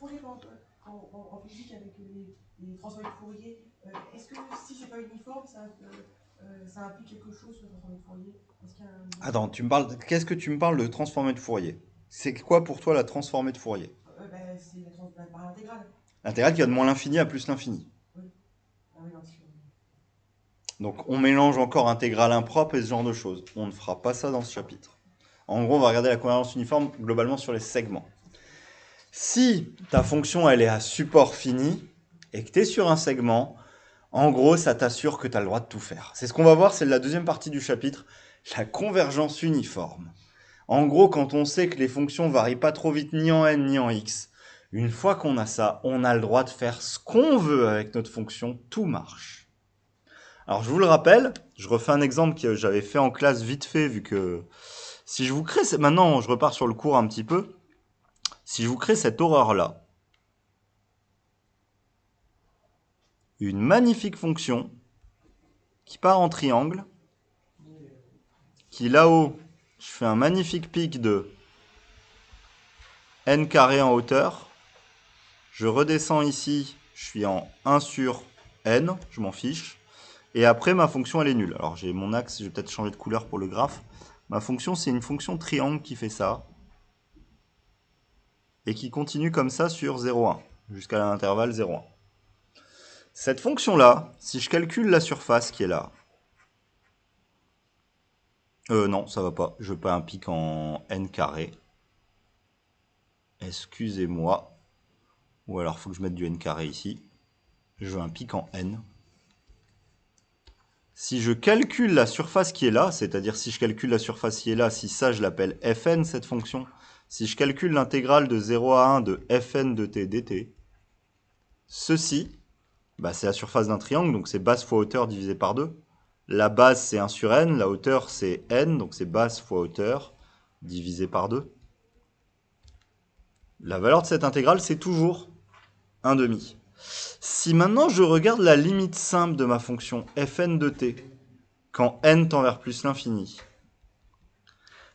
pour les en physique avec les transformés de Fourier, est-ce que si c'est pas uniforme, ça implique quelque chose sur le transformé de Fourier? Attends, qu'est-ce que tu me parles de transformée de Fourier? C'est quoi pour toi la transformée de Fourier? C'est la part intégrale. L'intégrale qui va de moins l'infini à plus l'infini. Oui. Ah oui, non, Donc on mélange encore intégrale impropre et ce genre de choses. On ne fera pas ça dans ce chapitre. En gros, on va regarder la convergence uniforme globalement sur les segments. Si ta fonction elle est à support fini et que tu es sur un segment, en gros, ça t'assure que tu as le droit de tout faire. C'est ce qu'on va voir, c'est la deuxième partie du chapitre, la convergence uniforme. En gros, quand on sait que les fonctions varient pas trop vite ni en n ni en x, une fois qu'on a ça, on a le droit de faire ce qu'on veut avec notre fonction, tout marche. Alors je vous le rappelle, je refais un exemple que j'avais fait en classe vite fait, vu que si je vous crée, maintenant je repars sur le cours un petit peu, si je vous crée cette horreur-là, une magnifique fonction qui part en triangle, qui là-haut, je fais un magnifique pic de n carré en hauteur, je redescends ici, je suis en 1 sur n, je m'en fiche, et après ma fonction elle est nulle. Alors j'ai mon axe, je vais peut-être changer de couleur pour le graphe. Ma fonction c'est une fonction triangle qui fait ça, et qui continue comme ça sur 0,1, jusqu'à l'intervalle 0,1. Cette fonction-là, si je calcule la surface qui est là, non, ça va pas, je veux pas un pic en n carré. Excusez-moi. Ou alors, il faut que je mette du n carré ici. Je veux un pic en n. Si je calcule la surface qui est là, c'est-à-dire si je calcule la surface qui est là, si ça je l'appelle fn, cette fonction, si je calcule l'intégrale de 0 à 1 de fn de t dt, ceci, c'est la surface d'un triangle, donc c'est base fois hauteur divisé par 2. La base c'est 1 sur n, la hauteur c'est n, donc c'est base fois hauteur divisé par 2. La valeur de cette intégrale c'est toujours 1/2. Si maintenant je regarde la limite simple de ma fonction fn de t, quand n tend vers plus l'infini,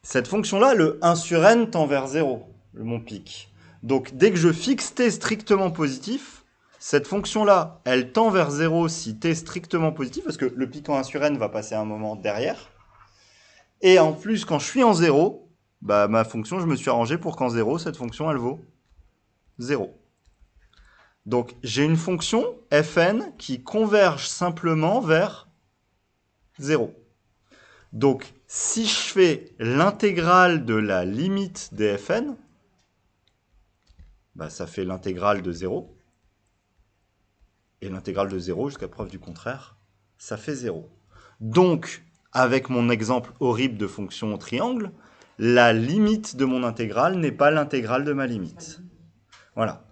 cette fonction-là, le 1 sur n tend vers 0, mon pic. Donc dès que je fixe t strictement positif, cette fonction-là, elle tend vers 0 si t est strictement positif, parce que le pic en 1 sur n va passer un moment derrière. Et en plus, quand je suis en 0, ma fonction, je me suis arrangé pour qu'en 0, cette fonction, elle vaut 0. Donc j'ai une fonction fn qui converge simplement vers 0. Donc si je fais l'intégrale de la limite des fn, ça fait l'intégrale de 0. Et l'intégrale de 0 jusqu'à preuve du contraire, ça fait 0. Donc, avec mon exemple horrible de fonction au triangle, la limite de mon intégrale n'est pas l'intégrale de ma limite. Voilà.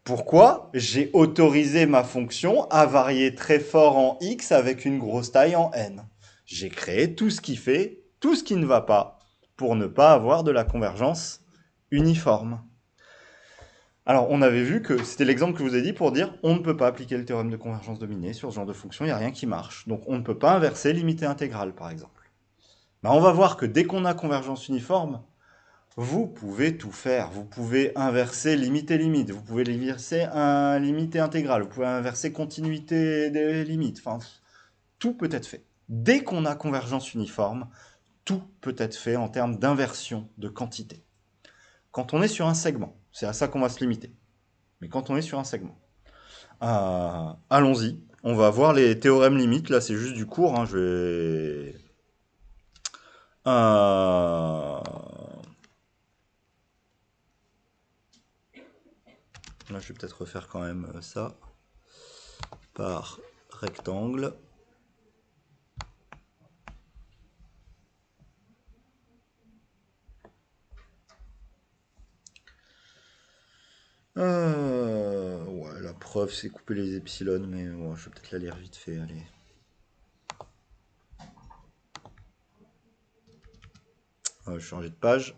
Pourquoi? J'ai autorisé ma fonction à varier très fort en x avec une grosse taille en n. J'ai créé tout ce qui fait, tout ce qui ne va pas, pour ne pas avoir de la convergence uniforme. Alors, on avait vu que c'était l'exemple que je vous ai dit pour dire on ne peut pas appliquer le théorème de convergence dominée sur ce genre de fonction, il n'y a rien qui marche. Donc, on ne peut pas inverser limite et intégrale, par exemple. On va voir que dès qu'on a convergence uniforme, vous pouvez tout faire. Vous pouvez inverser limite et limite. Vous pouvez inverser limite et intégrale. Vous pouvez inverser continuité des limites. Enfin, tout peut être fait. Dès qu'on a convergence uniforme, tout peut être fait en termes d'inversion de quantité. Quand on est sur un segment, c'est à ça qu'on va se limiter. Mais quand on est sur un segment, allons-y. On va voir les théorèmes limites. Là, c'est juste du cours. Je vais Là, je vais peut-être refaire quand même ça par rectangle. Ouais, la preuve, c'est couper les epsilon, mais ouais, je vais peut-être la lire vite fait, allez. Je vais changer de page.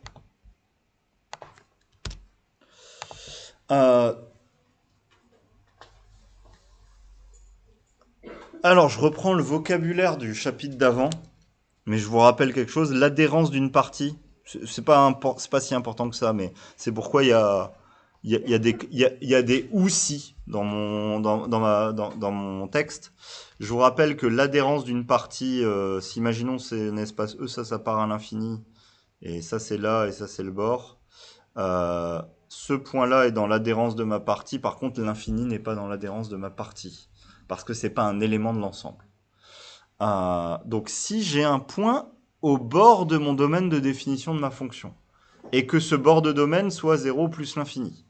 Alors, je reprends le vocabulaire du chapitre d'avant, mais je vous rappelle quelque chose, l'adhérence d'une partie, c'est pas si important que ça, mais c'est pourquoi il y a des, il y a des ou si dans dans mon texte. Je vous rappelle que l'adhérence d'une partie, si imaginons c'est un espace E, ça part à l'infini, et ça c'est là, et ça c'est le bord. Ce point-là est dans l'adhérence de ma partie, par contre l'infini n'est pas dans l'adhérence de ma partie, parce que c'est pas un élément de l'ensemble. Donc si j'ai un point au bord de mon domaine de définition de ma fonction, et que ce bord de domaine soit 0 plus l'infini,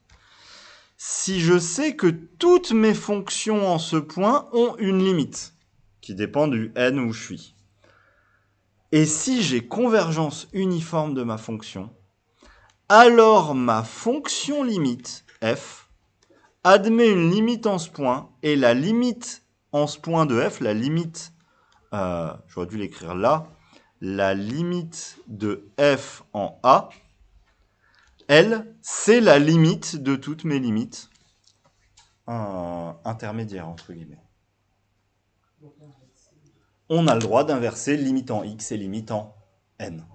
si je sais que toutes mes fonctions en ce point ont une limite, qui dépend du n où je suis, et si j'ai convergence uniforme de ma fonction, alors ma fonction limite, f, admet une limite en ce point, et la limite en ce point de f, la limite, j'aurais dû l'écrire là, la limite de f en A, elle, c'est la limite de toutes mes limites intermédiaires, entre guillemets. On a le droit d'inverser limite en x et limite en n.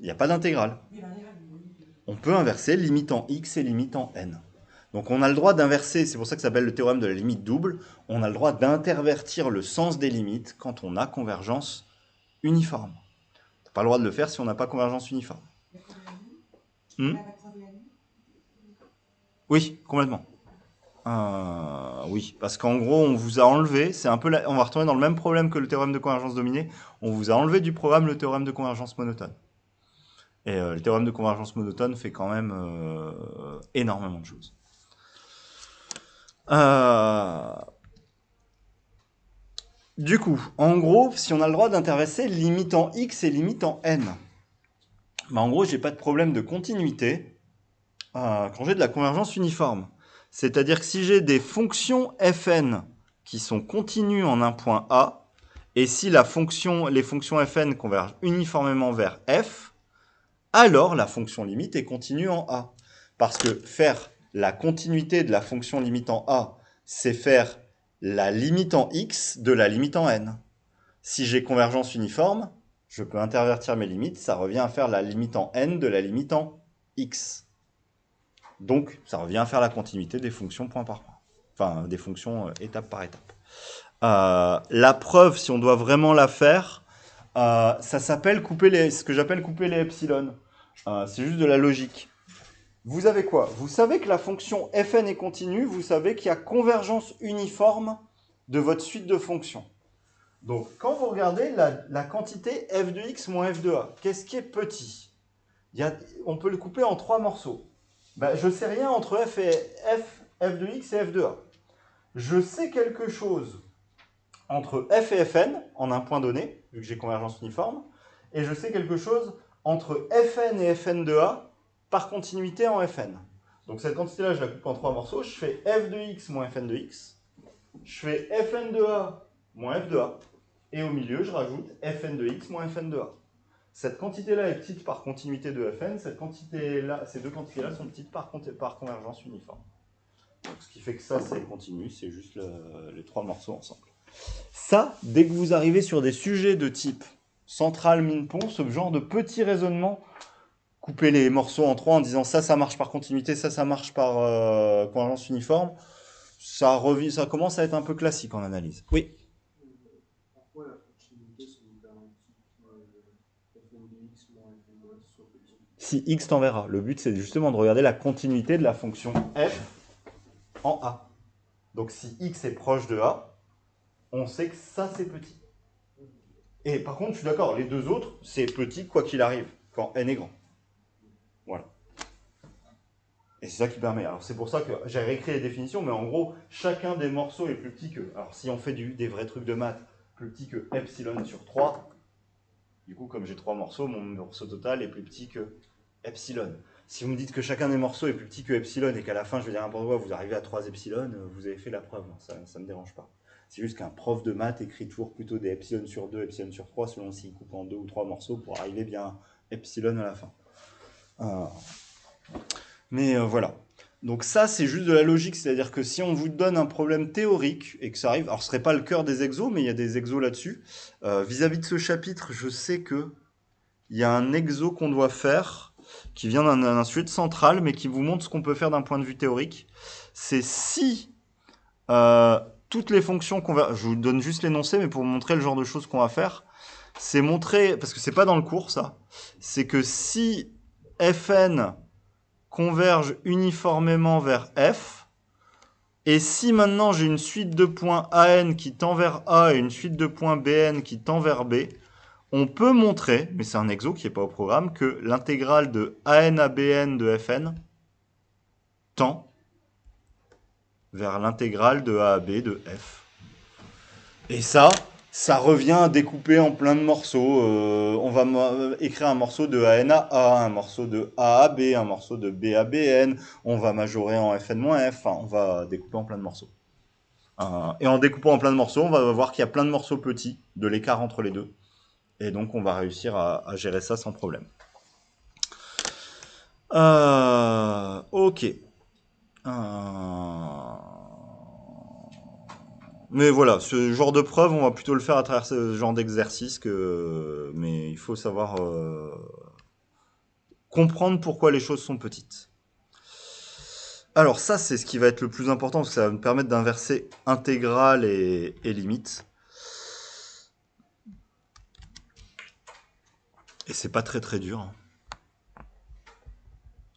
Il n'y a pas d'intégrale. On peut inverser limite en x et limite en n. Donc on a le droit d'inverser, c'est pour ça que ça s'appelle le théorème de la limite double, on a le droit d'intervertir le sens des limites quand on a convergence uniforme. On n'a pas le droit de le faire si on n'a pas convergence uniforme. Oui, complètement. Oui, parce qu'en gros, on vous a enlevé, c'est un peu on va retourner dans le même problème que le théorème de convergence dominée, on vous a enlevé du programme le théorème de convergence monotone. Et le théorème de convergence monotone fait quand même énormément de choses. Du coup, en gros, si on a le droit d'interverser limite en x et limite en n, bah en gros, j'ai pas de problème de continuité quand j'ai de la convergence uniforme. C'est-à-dire que si j'ai des fonctions fn qui sont continues en un point A, et si les fonctions fn convergent uniformément vers f, alors la fonction limite est continue en A. Parce que faire la continuité de la fonction limite en A, c'est faire la limite en x de la limite en n. Si j'ai convergence uniforme, je peux intervertir mes limites, ça revient à faire la limite en n de la limite en x. Donc, ça revient à faire la continuité des fonctions point par point. Enfin, des fonctions étape par étape. La preuve, si on doit vraiment la faire, ça s'appelle ce que j'appelle couper les epsilon. C'est juste de la logique. Vous avez quoi? Vous savez que la fonction fn est continue, vous savez qu'il y a convergence uniforme de votre suite de fonctions. Donc, quand vous regardez la quantité f de x moins f de a, qu'est-ce qui est petit? On peut le couper en 3 morceaux. Je ne sais rien entre f de x et f de a. Je sais quelque chose entre f et fn en un point donné, vu que j'ai convergence uniforme, et je sais quelque chose entre fn et fn de a par continuité en fn. Donc cette quantité-là, je la coupe en 3 morceaux. Je fais f de x moins fn de x. Je fais fn de a moins f de a. Et au milieu, je rajoute fn de x moins fn de a. Cette quantité-là est petite par continuité de fn. Ces deux quantités-là sont petites par convergence uniforme. Donc, ce qui fait que ça, c'est continu. C'est juste les 3 morceaux ensemble. Ça, dès que vous arrivez sur des sujets de type central, min-pont, ce genre de petit raisonnement, couper les morceaux en 3 en disant ça marche par continuité, ça marche par convergence uniforme, ça commence à être un peu classique en analyse. Oui. Pourquoi la continuité, c'est une garantie que fn de x moins fn de a soit petit? Si x t'en verra. Le but, c'est justement de regarder la continuité de la fonction f en a. Donc si x est proche de a, on sait que ça, c'est petit. Et par contre, je suis d'accord, les deux autres, c'est petit quoi qu'il arrive, quand n est grand. Voilà. Et c'est ça qui permet. Alors c'est pour ça que j'ai réécrit les définitions, mais en gros, chacun des morceaux est plus petit que... Alors si on fait des vrais trucs de maths, plus petit que epsilon sur 3, du coup, comme j'ai 3 morceaux, mon morceau total est plus petit que epsilon. Si vous me dites que chacun des morceaux est plus petit que epsilon et qu'à la fin, je vais dire n'importe quoi, vous arrivez à 3 epsilon, vous avez fait la preuve. Ça ne me dérange pas. C'est juste qu'un prof de maths écrit toujours plutôt des epsilon sur 2, epsilon sur 3, selon s'il coupe en 2 ou 3 morceaux pour arriver bien à epsilon à la fin. Mais voilà. Donc ça, c'est juste de la logique. C'est-à-dire que si on vous donne un problème théorique et que ça arrive, alors ce ne serait pas le cœur des exos, mais il y a des exos là-dessus. Vis-à-vis de ce chapitre, je sais qu'il y a un exo qu'on doit faire qui vient d'un sujet central, mais qui vous montre ce qu'on peut faire d'un point de vue théorique. C'est si toutes les fonctions convergent... Je vous donne juste l'énoncé, mais pour vous montrer le genre de choses qu'on va faire, c'est montrer, parce que c'est pas dans le cours ça, c'est que si Fn converge uniformément vers F, et si maintenant j'ai une suite de points AN qui tend vers A et une suite de points BN qui tend vers B, on peut montrer, mais c'est un exo qui n'est pas au programme, que l'intégrale de AN à BN de Fn tend vers l'intégrale de A à B de F. Et ça revient à découper en plein de morceaux. On va écrire un morceau de AN à A, un morceau de A à B, un morceau de B à BN. On va majorer en Fn-F. Enfin, on va découper en plein de morceaux. Et en découpant en plein de morceaux, on va voir qu'il y a plein de morceaux petits, de l'écart entre les deux. Et donc, on va réussir à gérer ça sans problème. Ok. Mais voilà, ce genre de preuve, on va plutôt le faire à travers ce genre d'exercice mais il faut savoir comprendre pourquoi les choses sont petites. Alors ça, c'est ce qui va être le plus important, parce que ça va me permettre d'inverser intégrale et limite. Et c'est pas très très dur.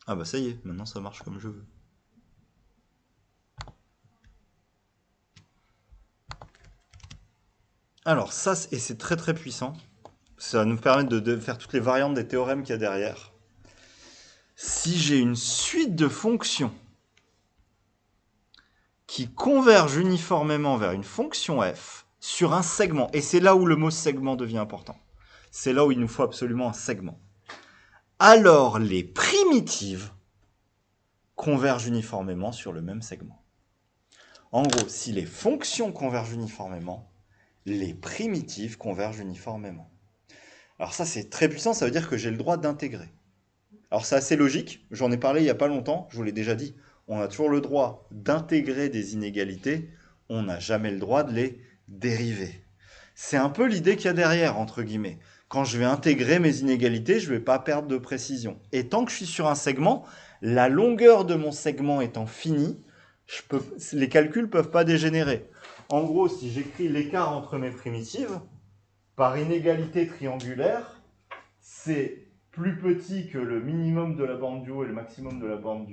Ah bah ça y est, maintenant ça marche comme je veux. Alors ça, et c'est très très puissant. Ça va nous permettre de faire toutes les variantes des théorèmes qu'il y a derrière. Si j'ai une suite de fonctions qui convergent uniformément vers une fonction f sur un segment, et c'est là où le mot segment devient important. C'est là où il nous faut absolument un segment. Alors les primitives convergent uniformément sur le même segment. En gros, si les fonctions convergent uniformément, les primitives convergent uniformément. Alors ça, c'est très puissant, ça veut dire que j'ai le droit d'intégrer. Alors c'est assez logique, j'en ai parlé il n'y a pas longtemps, je vous l'ai déjà dit. On a toujours le droit d'intégrer des inégalités, on n'a jamais le droit de les dériver. C'est un peu l'idée qu'il y a derrière, entre guillemets. Quand je vais intégrer mes inégalités, je ne vais pas perdre de précision. Et tant que je suis sur un segment, la longueur de mon segment étant finie, les calculs ne peuvent pas dégénérer. En gros, si j'écris l'écart entre mes primitives, par inégalité triangulaire, c'est plus petit que le minimum de la borne du haut et le maximum de la borne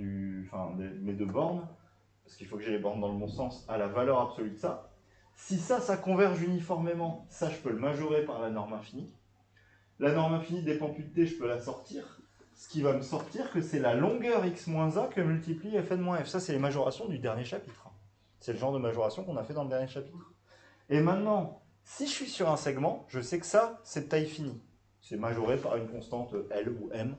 mes deux bornes, parce qu'il faut que j'ai les bornes dans le bon sens, à la valeur absolue de ça. Si ça converge uniformément, ça je peux le majorer par la norme infinie. La norme infinie dépend plus de t, je peux la sortir. Ce qui va me sortir que c'est la longueur x-a que multiplie fn-f. Ça, c'est les majorations du dernier chapitre. C'est le genre de majoration qu'on a fait dans le dernier chapitre. Et maintenant, si je suis sur un segment, je sais que ça, c'est de taille finie. C'est majoré par une constante L ou M.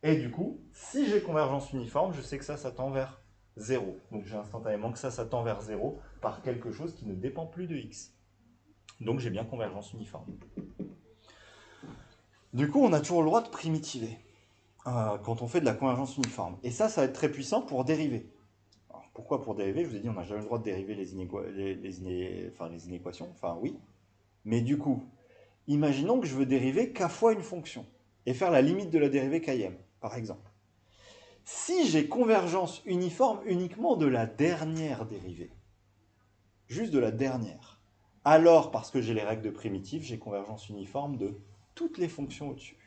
Et du coup, si j'ai convergence uniforme, je sais que ça tend vers 0. Donc j'ai instantanément que ça tend vers 0 par quelque chose qui ne dépend plus de x. Donc j'ai bien convergence uniforme. Du coup, on a toujours le droit de primitiver quand on fait de la convergence uniforme. Et ça va être très puissant pour dériver. Alors, pourquoi pour dériver? Je vous ai dit, on n'a jamais le droit de dériver les inéquations. Enfin, oui. Mais du coup, imaginons que je veux dériver k fois une fonction et faire la limite de la dérivée km, par exemple. Si j'ai convergence uniforme uniquement de la dernière dérivée, juste de la dernière, alors, parce que j'ai les règles de primitive, j'ai convergence uniforme de toutes les fonctions au-dessus.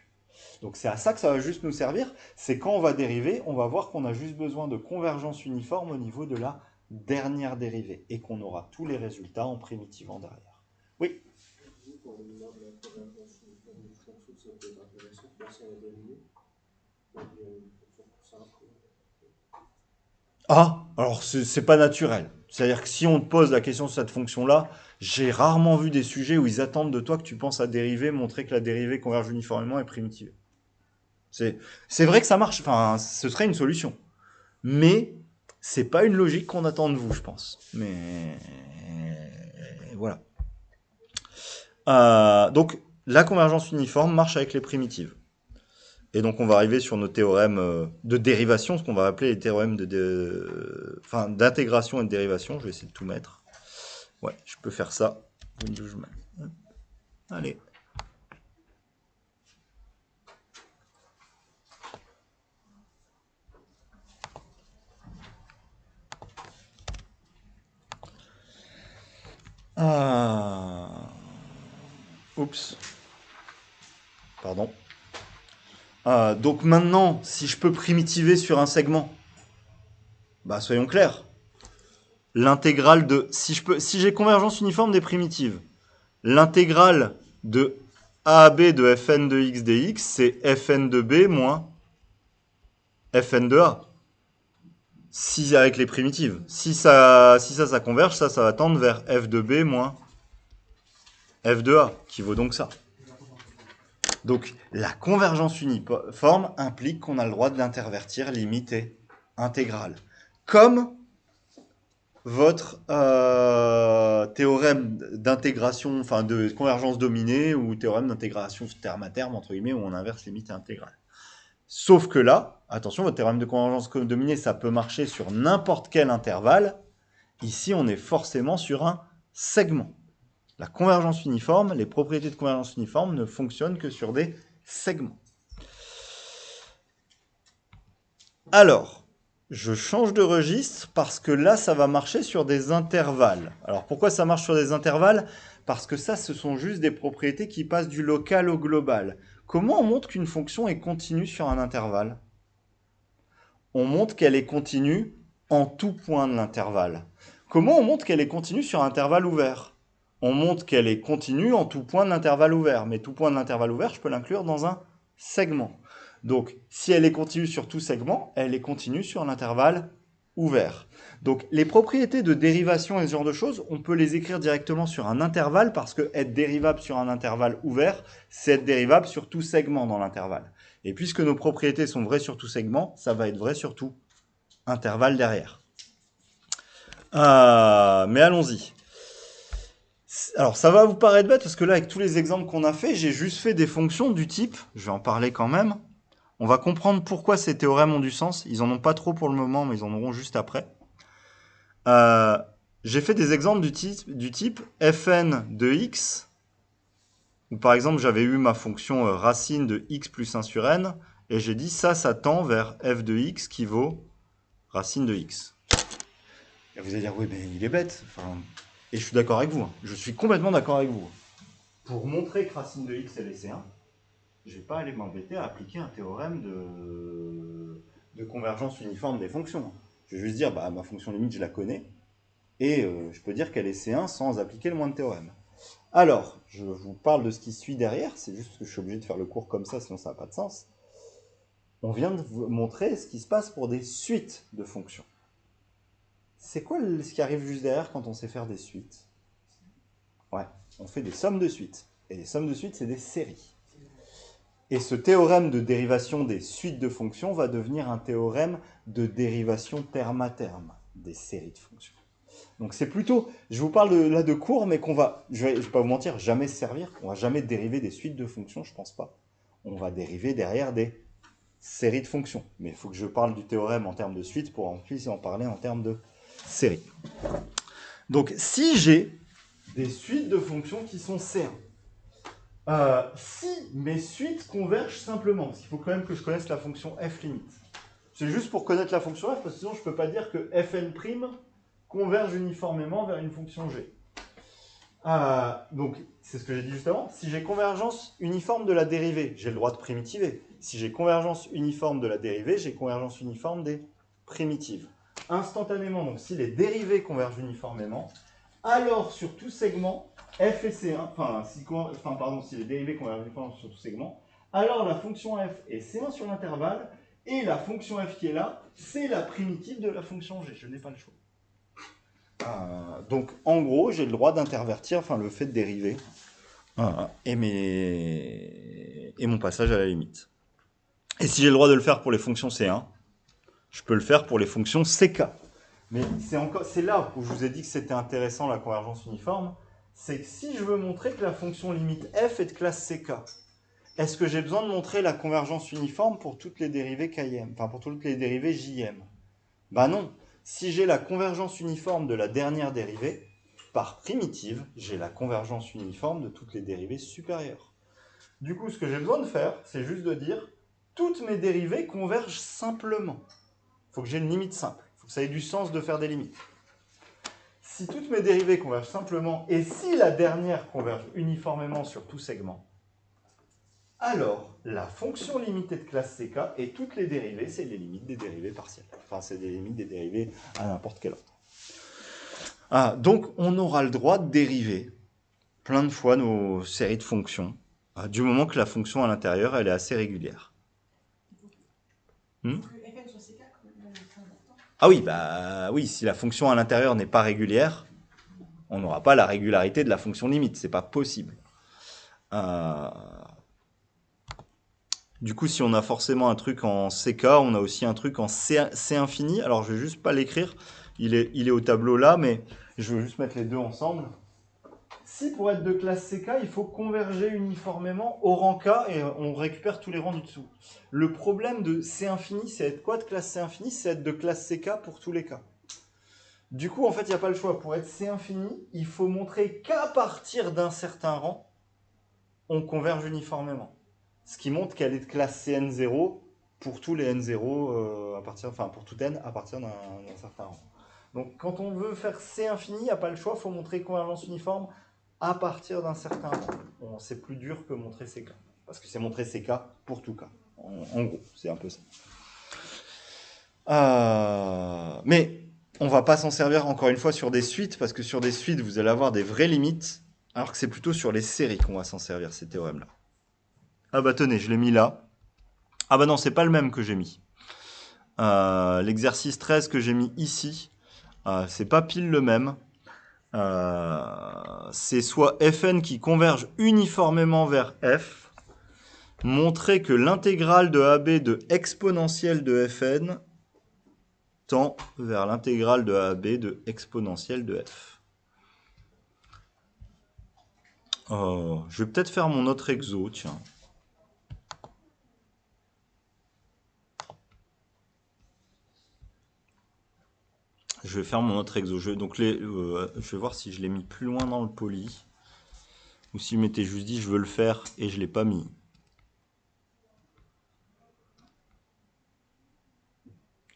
Donc c'est à ça que ça va juste nous servir, c'est quand on va dériver, on va voir qu'on a juste besoin de convergence uniforme au niveau de la dernière dérivée, et qu'on aura tous les résultats en primitivant derrière. Oui. Quand déterminant de la convergence uniforme d'une fonction, ça peut être intéressant de passer à la dérivée. Donc, il y a une fonction plus simple. Ah, alors c'est pas naturel. C'est-à-dire que si on te pose la question sur cette fonction-là, j'ai rarement vu des sujets où ils attendent de toi que tu penses à dériver, montrer que la dérivée converge uniformément et primitive. C'est vrai que ça marche, enfin, ce serait une solution. Mais c'est pas une logique qu'on attend de vous, je pense. Mais voilà. Donc, la convergence uniforme marche avec les primitives. Et donc, on va arriver sur nos théorèmes de dérivation, ce qu'on va appeler les théorèmes d'intégration et de dérivation. Je vais essayer de tout mettre. Ouais, je peux faire ça. Allez. Oups. Pardon. Donc maintenant, si je peux primitiver sur un segment, bah soyons clairs. L'intégrale de... Si j'ai convergence uniforme des primitives, l'intégrale de a à b de fn de x dx, c'est fn de b moins fn de a. Si avec les primitives. Si ça converge, ça va tendre vers f de b moins f de a, qui vaut donc ça. Donc, la convergence uniforme implique qu'on a le droit de l'intervertir, limiter, intégrale. Comme votre théorème d'intégration, enfin de convergence dominée, ou théorème d'intégration terme à terme, entre guillemets, où on inverse limite et intégrale. Sauf que là, attention, votre théorème de convergence dominée, ça peut marcher sur n'importe quel intervalle. Ici, on est forcément sur un segment. La convergence uniforme, les propriétés de convergence uniforme ne fonctionnent que sur des segments. Alors, je change de registre parce que là, ça va marcher sur des intervalles. Alors, pourquoi ça marche sur des intervalles? Parce que ça, ce sont juste des propriétés qui passent du local au global. Comment on montre qu'une fonction est continue sur un intervalle? On montre qu'elle est continue en tout point de l'intervalle. Comment on montre qu'elle est continue sur un intervalle ouvert? On montre qu'elle est continue en tout point de l'intervalle ouvert. Mais tout point de l'intervalle ouvert, je peux l'inclure dans un segment. Donc, si elle est continue sur tout segment, elle est continue sur l'intervalle ouvert. Donc, les propriétés de dérivation et ce genre de choses, on peut les écrire directement sur un intervalle parce que être dérivable sur un intervalle ouvert, c'est être dérivable sur tout segment dans l'intervalle. Et puisque nos propriétés sont vraies sur tout segment, ça va être vrai sur tout intervalle derrière. Mais allons-y. Alors, ça va vous paraître bête parce que là, avec tous les exemples qu'on a fait, j'ai juste fait des fonctions du type, je vais en parler quand même. On va comprendre pourquoi ces théorèmes ont du sens. Ils en ont pas trop pour le moment, mais ils en auront juste après. J'ai fait des exemples du type fn de x, où par exemple, j'avais eu ma fonction racine de x plus 1 sur n, et j'ai dit ça tend vers f de x qui vaut racine de x. Et vous allez dire, oui, mais il est bête. Enfin, et je suis d'accord avec vous. Hein. Je suis complètement d'accord avec vous. Pour montrer que racine de x, elle est C1, je ne vais pas aller m'embêter à appliquer un théorème de convergence uniforme des fonctions. Je vais juste dire, bah, ma fonction limite, je la connais, et je peux dire qu'elle est C1 sans appliquer le moindre théorème. Alors, je vous parle de ce qui suit derrière, c'est juste que je suis obligé de faire le cours comme ça, sinon ça n'a pas de sens. On vient de vous montrer ce qui se passe pour des suites de fonctions. C'est quoi ce qui arrive juste derrière quand on sait faire des suites? Ouais, on fait des sommes de suites. Et les sommes de suites, c'est des séries. Et ce théorème de dérivation des suites de fonctions va devenir un théorème de dérivation terme à terme des séries de fonctions. Donc c'est plutôt, je vous parle là de cours, mais qu'on va, je vais pas vous mentir, jamais se servir. On va jamais dériver des suites de fonctions, je pense pas. On va dériver derrière des séries de fonctions. Mais il faut que je parle du théorème en termes de suite pour en plus en parler en termes de série. Donc, si j'ai des suites de fonctions qui sont C1, si mes suites convergent simplement, parce qu'il faut quand même que je connaisse la fonction f limite. C'est juste pour connaître la fonction f, parce que sinon je ne peux pas dire que fn' converge uniformément vers une fonction g. Donc, c'est ce que j'ai dit juste avant. Si j'ai convergence uniforme de la dérivée, j'ai le droit de primitiver. Si j'ai convergence uniforme de la dérivée, j'ai convergence uniforme des primitives. Instantanément, donc si les dérivées convergent uniformément, alors sur tout segment, f et C1, si les dérivés convergent uniformément sur tout segment, alors la fonction f est C1 sur l'intervalle, et la fonction f qui est là, c'est la primitive de la fonction g. Je n'ai pas le choix. Donc en gros, j'ai le droit d'intervertir le fait de dériver et mon passage à la limite. Et si j'ai le droit de le faire pour les fonctions C1, je peux le faire pour les fonctions CK. Mais c'est là où je vous ai dit que c'était intéressant la convergence uniforme, c'est que si je veux montrer que la fonction limite f est de classe CK, est-ce que j'ai besoin de montrer la convergence uniforme pour toutes les dérivées KM, pour toutes les dérivées JM? Bah non. Si j'ai la convergence uniforme de la dernière dérivée, par primitive, j'ai la convergence uniforme de toutes les dérivées supérieures. Du coup, ce que j'ai besoin de faire, c'est juste de dire toutes mes dérivées convergent simplement. Il faut que j'ai une limite simple. Il faut que ça ait du sens de faire des limites. Si toutes mes dérivées convergent simplement, et si la dernière converge uniformément sur tout segment, alors la fonction limite est de classe CK, et toutes les dérivées, c'est les limites des dérivées partielles. C'est des limites des dérivées à n'importe quel ordre. Donc, on aura le droit de dériver plein de fois nos séries de fonctions, du moment que la fonction à l'intérieur, elle est assez régulière. Ah oui, si la fonction à l'intérieur n'est pas régulière, on n'aura pas la régularité de la fonction limite, c'est pas possible. Du coup, si on a forcément un truc en CK, on a aussi un truc en C infini. Alors, je vais juste pas l'écrire, il est au tableau là, mais je veux juste mettre les deux ensemble. Si pour être de classe CK, il faut converger uniformément au rang K et on récupère tous les rangs du dessous. Le problème de C infini, c'est être quoi de classe C infini? C'est être de classe CK pour tous les cas. Du coup, en fait, il n'y a pas le choix. Pour être C infini, il faut montrer qu'à partir d'un certain rang, on converge uniformément. Ce qui montre qu'elle est de classe CN0 pour tous les N0, pour tout N à partir d'un certain rang. Donc, quand on veut faire C infini, il n'y a pas le choix, il faut montrer convergence uniforme à partir d'un certain rang. C'est plus dur que montrer CK. Parce que c'est montrer CK pour tout cas. En gros, c'est un peu ça. Mais on va pas s'en servir encore une fois sur des suites, parce que sur des suites, vous allez avoir des vraies limites, alors que c'est plutôt sur les séries qu'on va s'en servir, ces théorèmes-là. Ah bah tenez, je l'ai mis là. Ah bah non, c'est pas le même que j'ai mis. L'exercice 13 que j'ai mis ici, c'est pas pile le même. C'est soit Fn qui converge uniformément vers F, montrer que l'intégrale de AB de exponentielle de Fn tend vers l'intégrale de AB de exponentielle de F. Je vais peut-être faire mon autre exo, tiens. Je vais faire mon autre exo. Je vais voir si je l'ai mis plus loin dans le poly. Ou s'il m'était juste dit je veux le faire et je ne l'ai pas mis.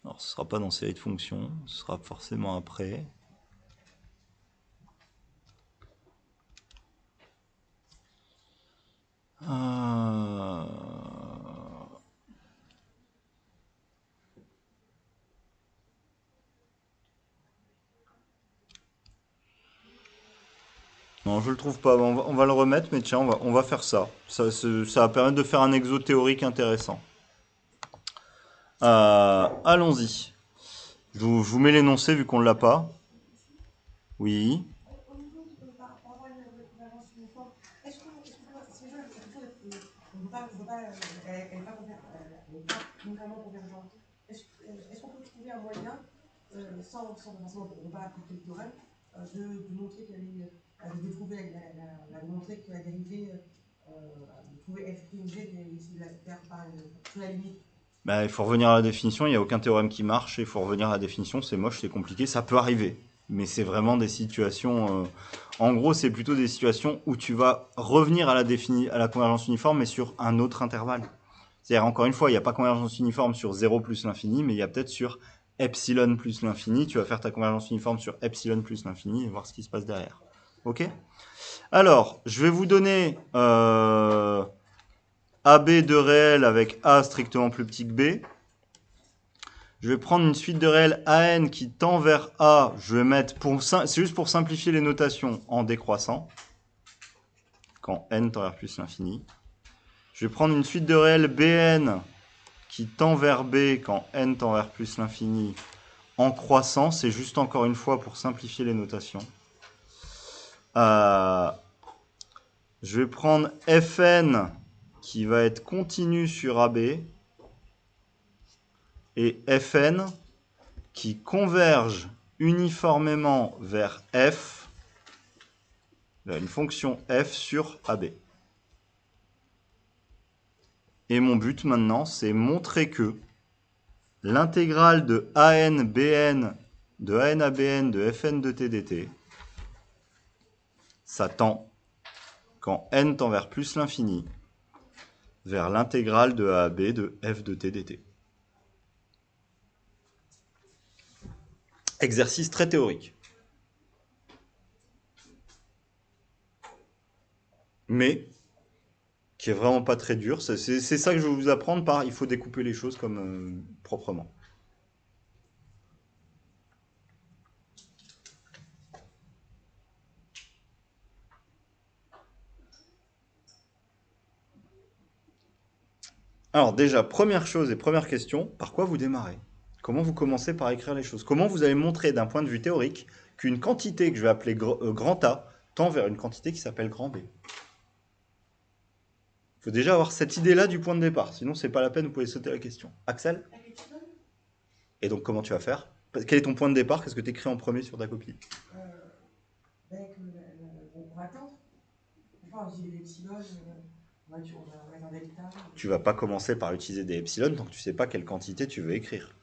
Alors ce ne sera pas dans série de fonctions, ce sera forcément après. Non, je le trouve pas. On va le remettre, mais tiens, on va faire ça. Ça va permettre de faire un exo théorique intéressant. Allons-y. Je vous mets l'énoncé vu qu'on ne l'a pas. Oui. Au niveau par rapport à la convergence uniforme, est-ce que ces jeux, elle n'est pas uniformément convergente? Est-ce qu'on peut trouver un moyen, sans forcément, on va appliquer le théorème, de montrer qu'elle est, de montrer que la dérivée pouvait être primée sur la limite? Bah, il faut revenir à la définition, il n'y a aucun théorème qui marche, il faut revenir à la définition, c'est moche, c'est compliqué, ça peut arriver. Mais c'est vraiment des situations... En gros, c'est plutôt des situations où tu vas revenir à la convergence uniforme, mais sur un autre intervalle. C'est-à-dire, encore une fois, il n'y a pas convergence uniforme sur 0 plus l'infini, mais il y a peut-être sur epsilon plus l'infini. Tu vas faire ta convergence uniforme sur epsilon plus l'infini et voir ce qui se passe derrière. Ok? Alors, je vais vous donner AB de réel avec A strictement plus petit que B. Je vais prendre une suite de réels AN qui tend vers A. Je vais mettre, c'est juste pour simplifier les notations, en décroissant. Quand n tend vers plus l'infini. Je vais prendre une suite de réels BN qui tend vers B quand n tend vers plus l'infini en croissant. C'est juste encore une fois pour simplifier les notations. Je vais prendre Fn qui va être continu sur AB et Fn qui converge uniformément vers f, vers une fonction f sur AB. Et mon but maintenant, c'est montrer que l'intégrale de AN BN, de AN à BN de Fn de t dt, ça tend, quand n tend vers plus l'infini, vers l'intégrale de A à B de f de t dt. Exercice très théorique. Mais qui est vraiment pas très dur. C'est ça que je vais vous apprendre par il faut découper les choses comme proprement. Alors déjà, première chose et première question, par quoi vous démarrez? Comment vous commencez par écrire les choses? Comment vous allez montrer d'un point de vue théorique qu'une quantité que je vais appeler grand A tend vers une quantité qui s'appelle grand B? Il faut déjà avoir cette idée-là du point de départ, sinon c'est pas la peine, vous pouvez sauter la question. Axel? Et donc comment tu vas faire? Quel est ton point de départ? Qu'est-ce que tu écris en premier sur ta copie? On va attendre. Enfin, j'ai des epsilon, on va mettre un delta. Tu vas pas commencer par utiliser des epsilon tant que tu sais pas quelle quantité tu veux écrire.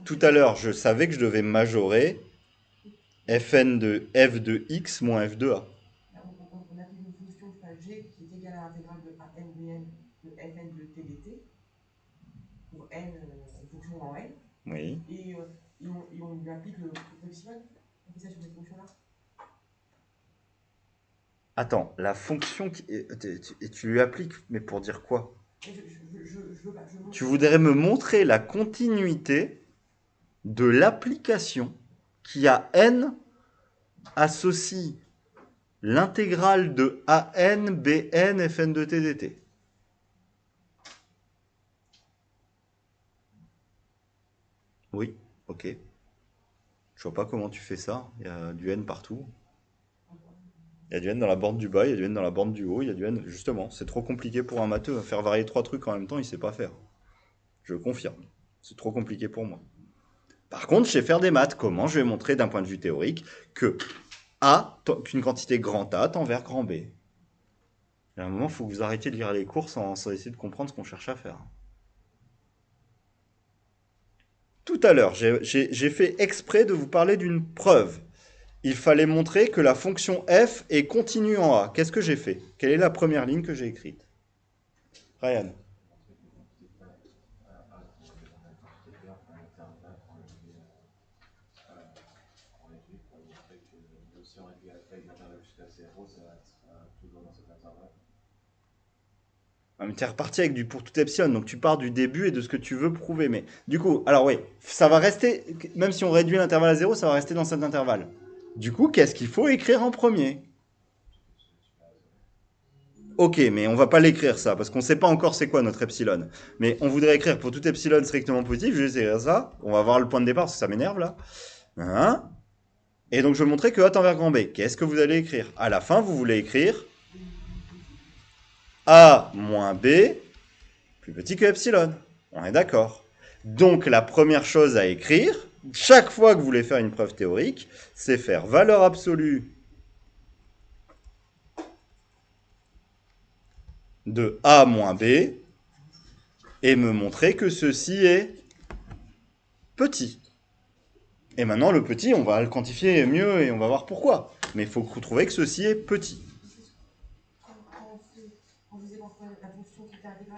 Tout à l'heure, je savais que je devais majorer Fn de f de x moins f de a. On a fait une fonction g qui est égale à l'intégrale de ANBN de Fn de tdt, pour n, une fonction en n. Oui. Et on lui applique le epsilon. On fait ça sur cette fonction-là. Attends, la fonction et tu lui appliques, mais pour dire quoi? Tu voudrais me montrer la continuité de l'application qui à n associe l'intégrale de AN BN Fn de t dt. Oui, ok. Je vois pas comment tu fais ça. Il y a du n partout. Il y a du n dans la borne du bas, il y a du n dans la borne du haut, il y a du n... Justement, c'est trop compliqué pour un matheux. Faire varier 3 trucs en même temps, il sait pas faire. Je confirme. C'est trop compliqué pour moi. Par contre, je sais faire des maths. Comment je vais montrer d'un point de vue théorique que A, qu'une quantité grand A tend vers grand B? Il y a un moment, il faut que vous arrêtiez de lire les cours sans essayer de comprendre ce qu'on cherche à faire. Tout à l'heure, j'ai fait exprès de vous parler d'une preuve. Il fallait montrer que la fonction f est continue en A. Qu'est-ce que j'ai fait? Quelle est la première ligne que j'ai écrite? Ryan. Mais tu es reparti avec du pour tout epsilon, donc tu pars du début et de ce que tu veux prouver. Mais du coup, alors oui, ça va rester, même si on réduit l'intervalle à 0, ça va rester dans cet intervalle. Du coup, qu'est-ce qu'il faut écrire en premier? Ok, mais on va pas l'écrire ça, parce qu'on sait pas encore c'est quoi notre epsilon. Mais on voudrait écrire pour tout epsilon strictement positif, je vais écrire ça. On va voir le point de départ, parce que ça m'énerve là. Hein? Et donc je vais montrer que A tend vers grand B. Qu'est-ce que vous allez écrire? À la fin, vous voulez écrire A moins B plus petit que epsilon. On est d'accord. Donc la première chose à écrire, chaque fois que vous voulez faire une preuve théorique, c'est faire valeur absolue de A moins B et me montrer que ceci est petit. Et maintenant, le petit, on va le quantifier mieux et on va voir pourquoi. Mais il faut trouver que ceci est petit. Quand on faisait la fonction qui était intégrale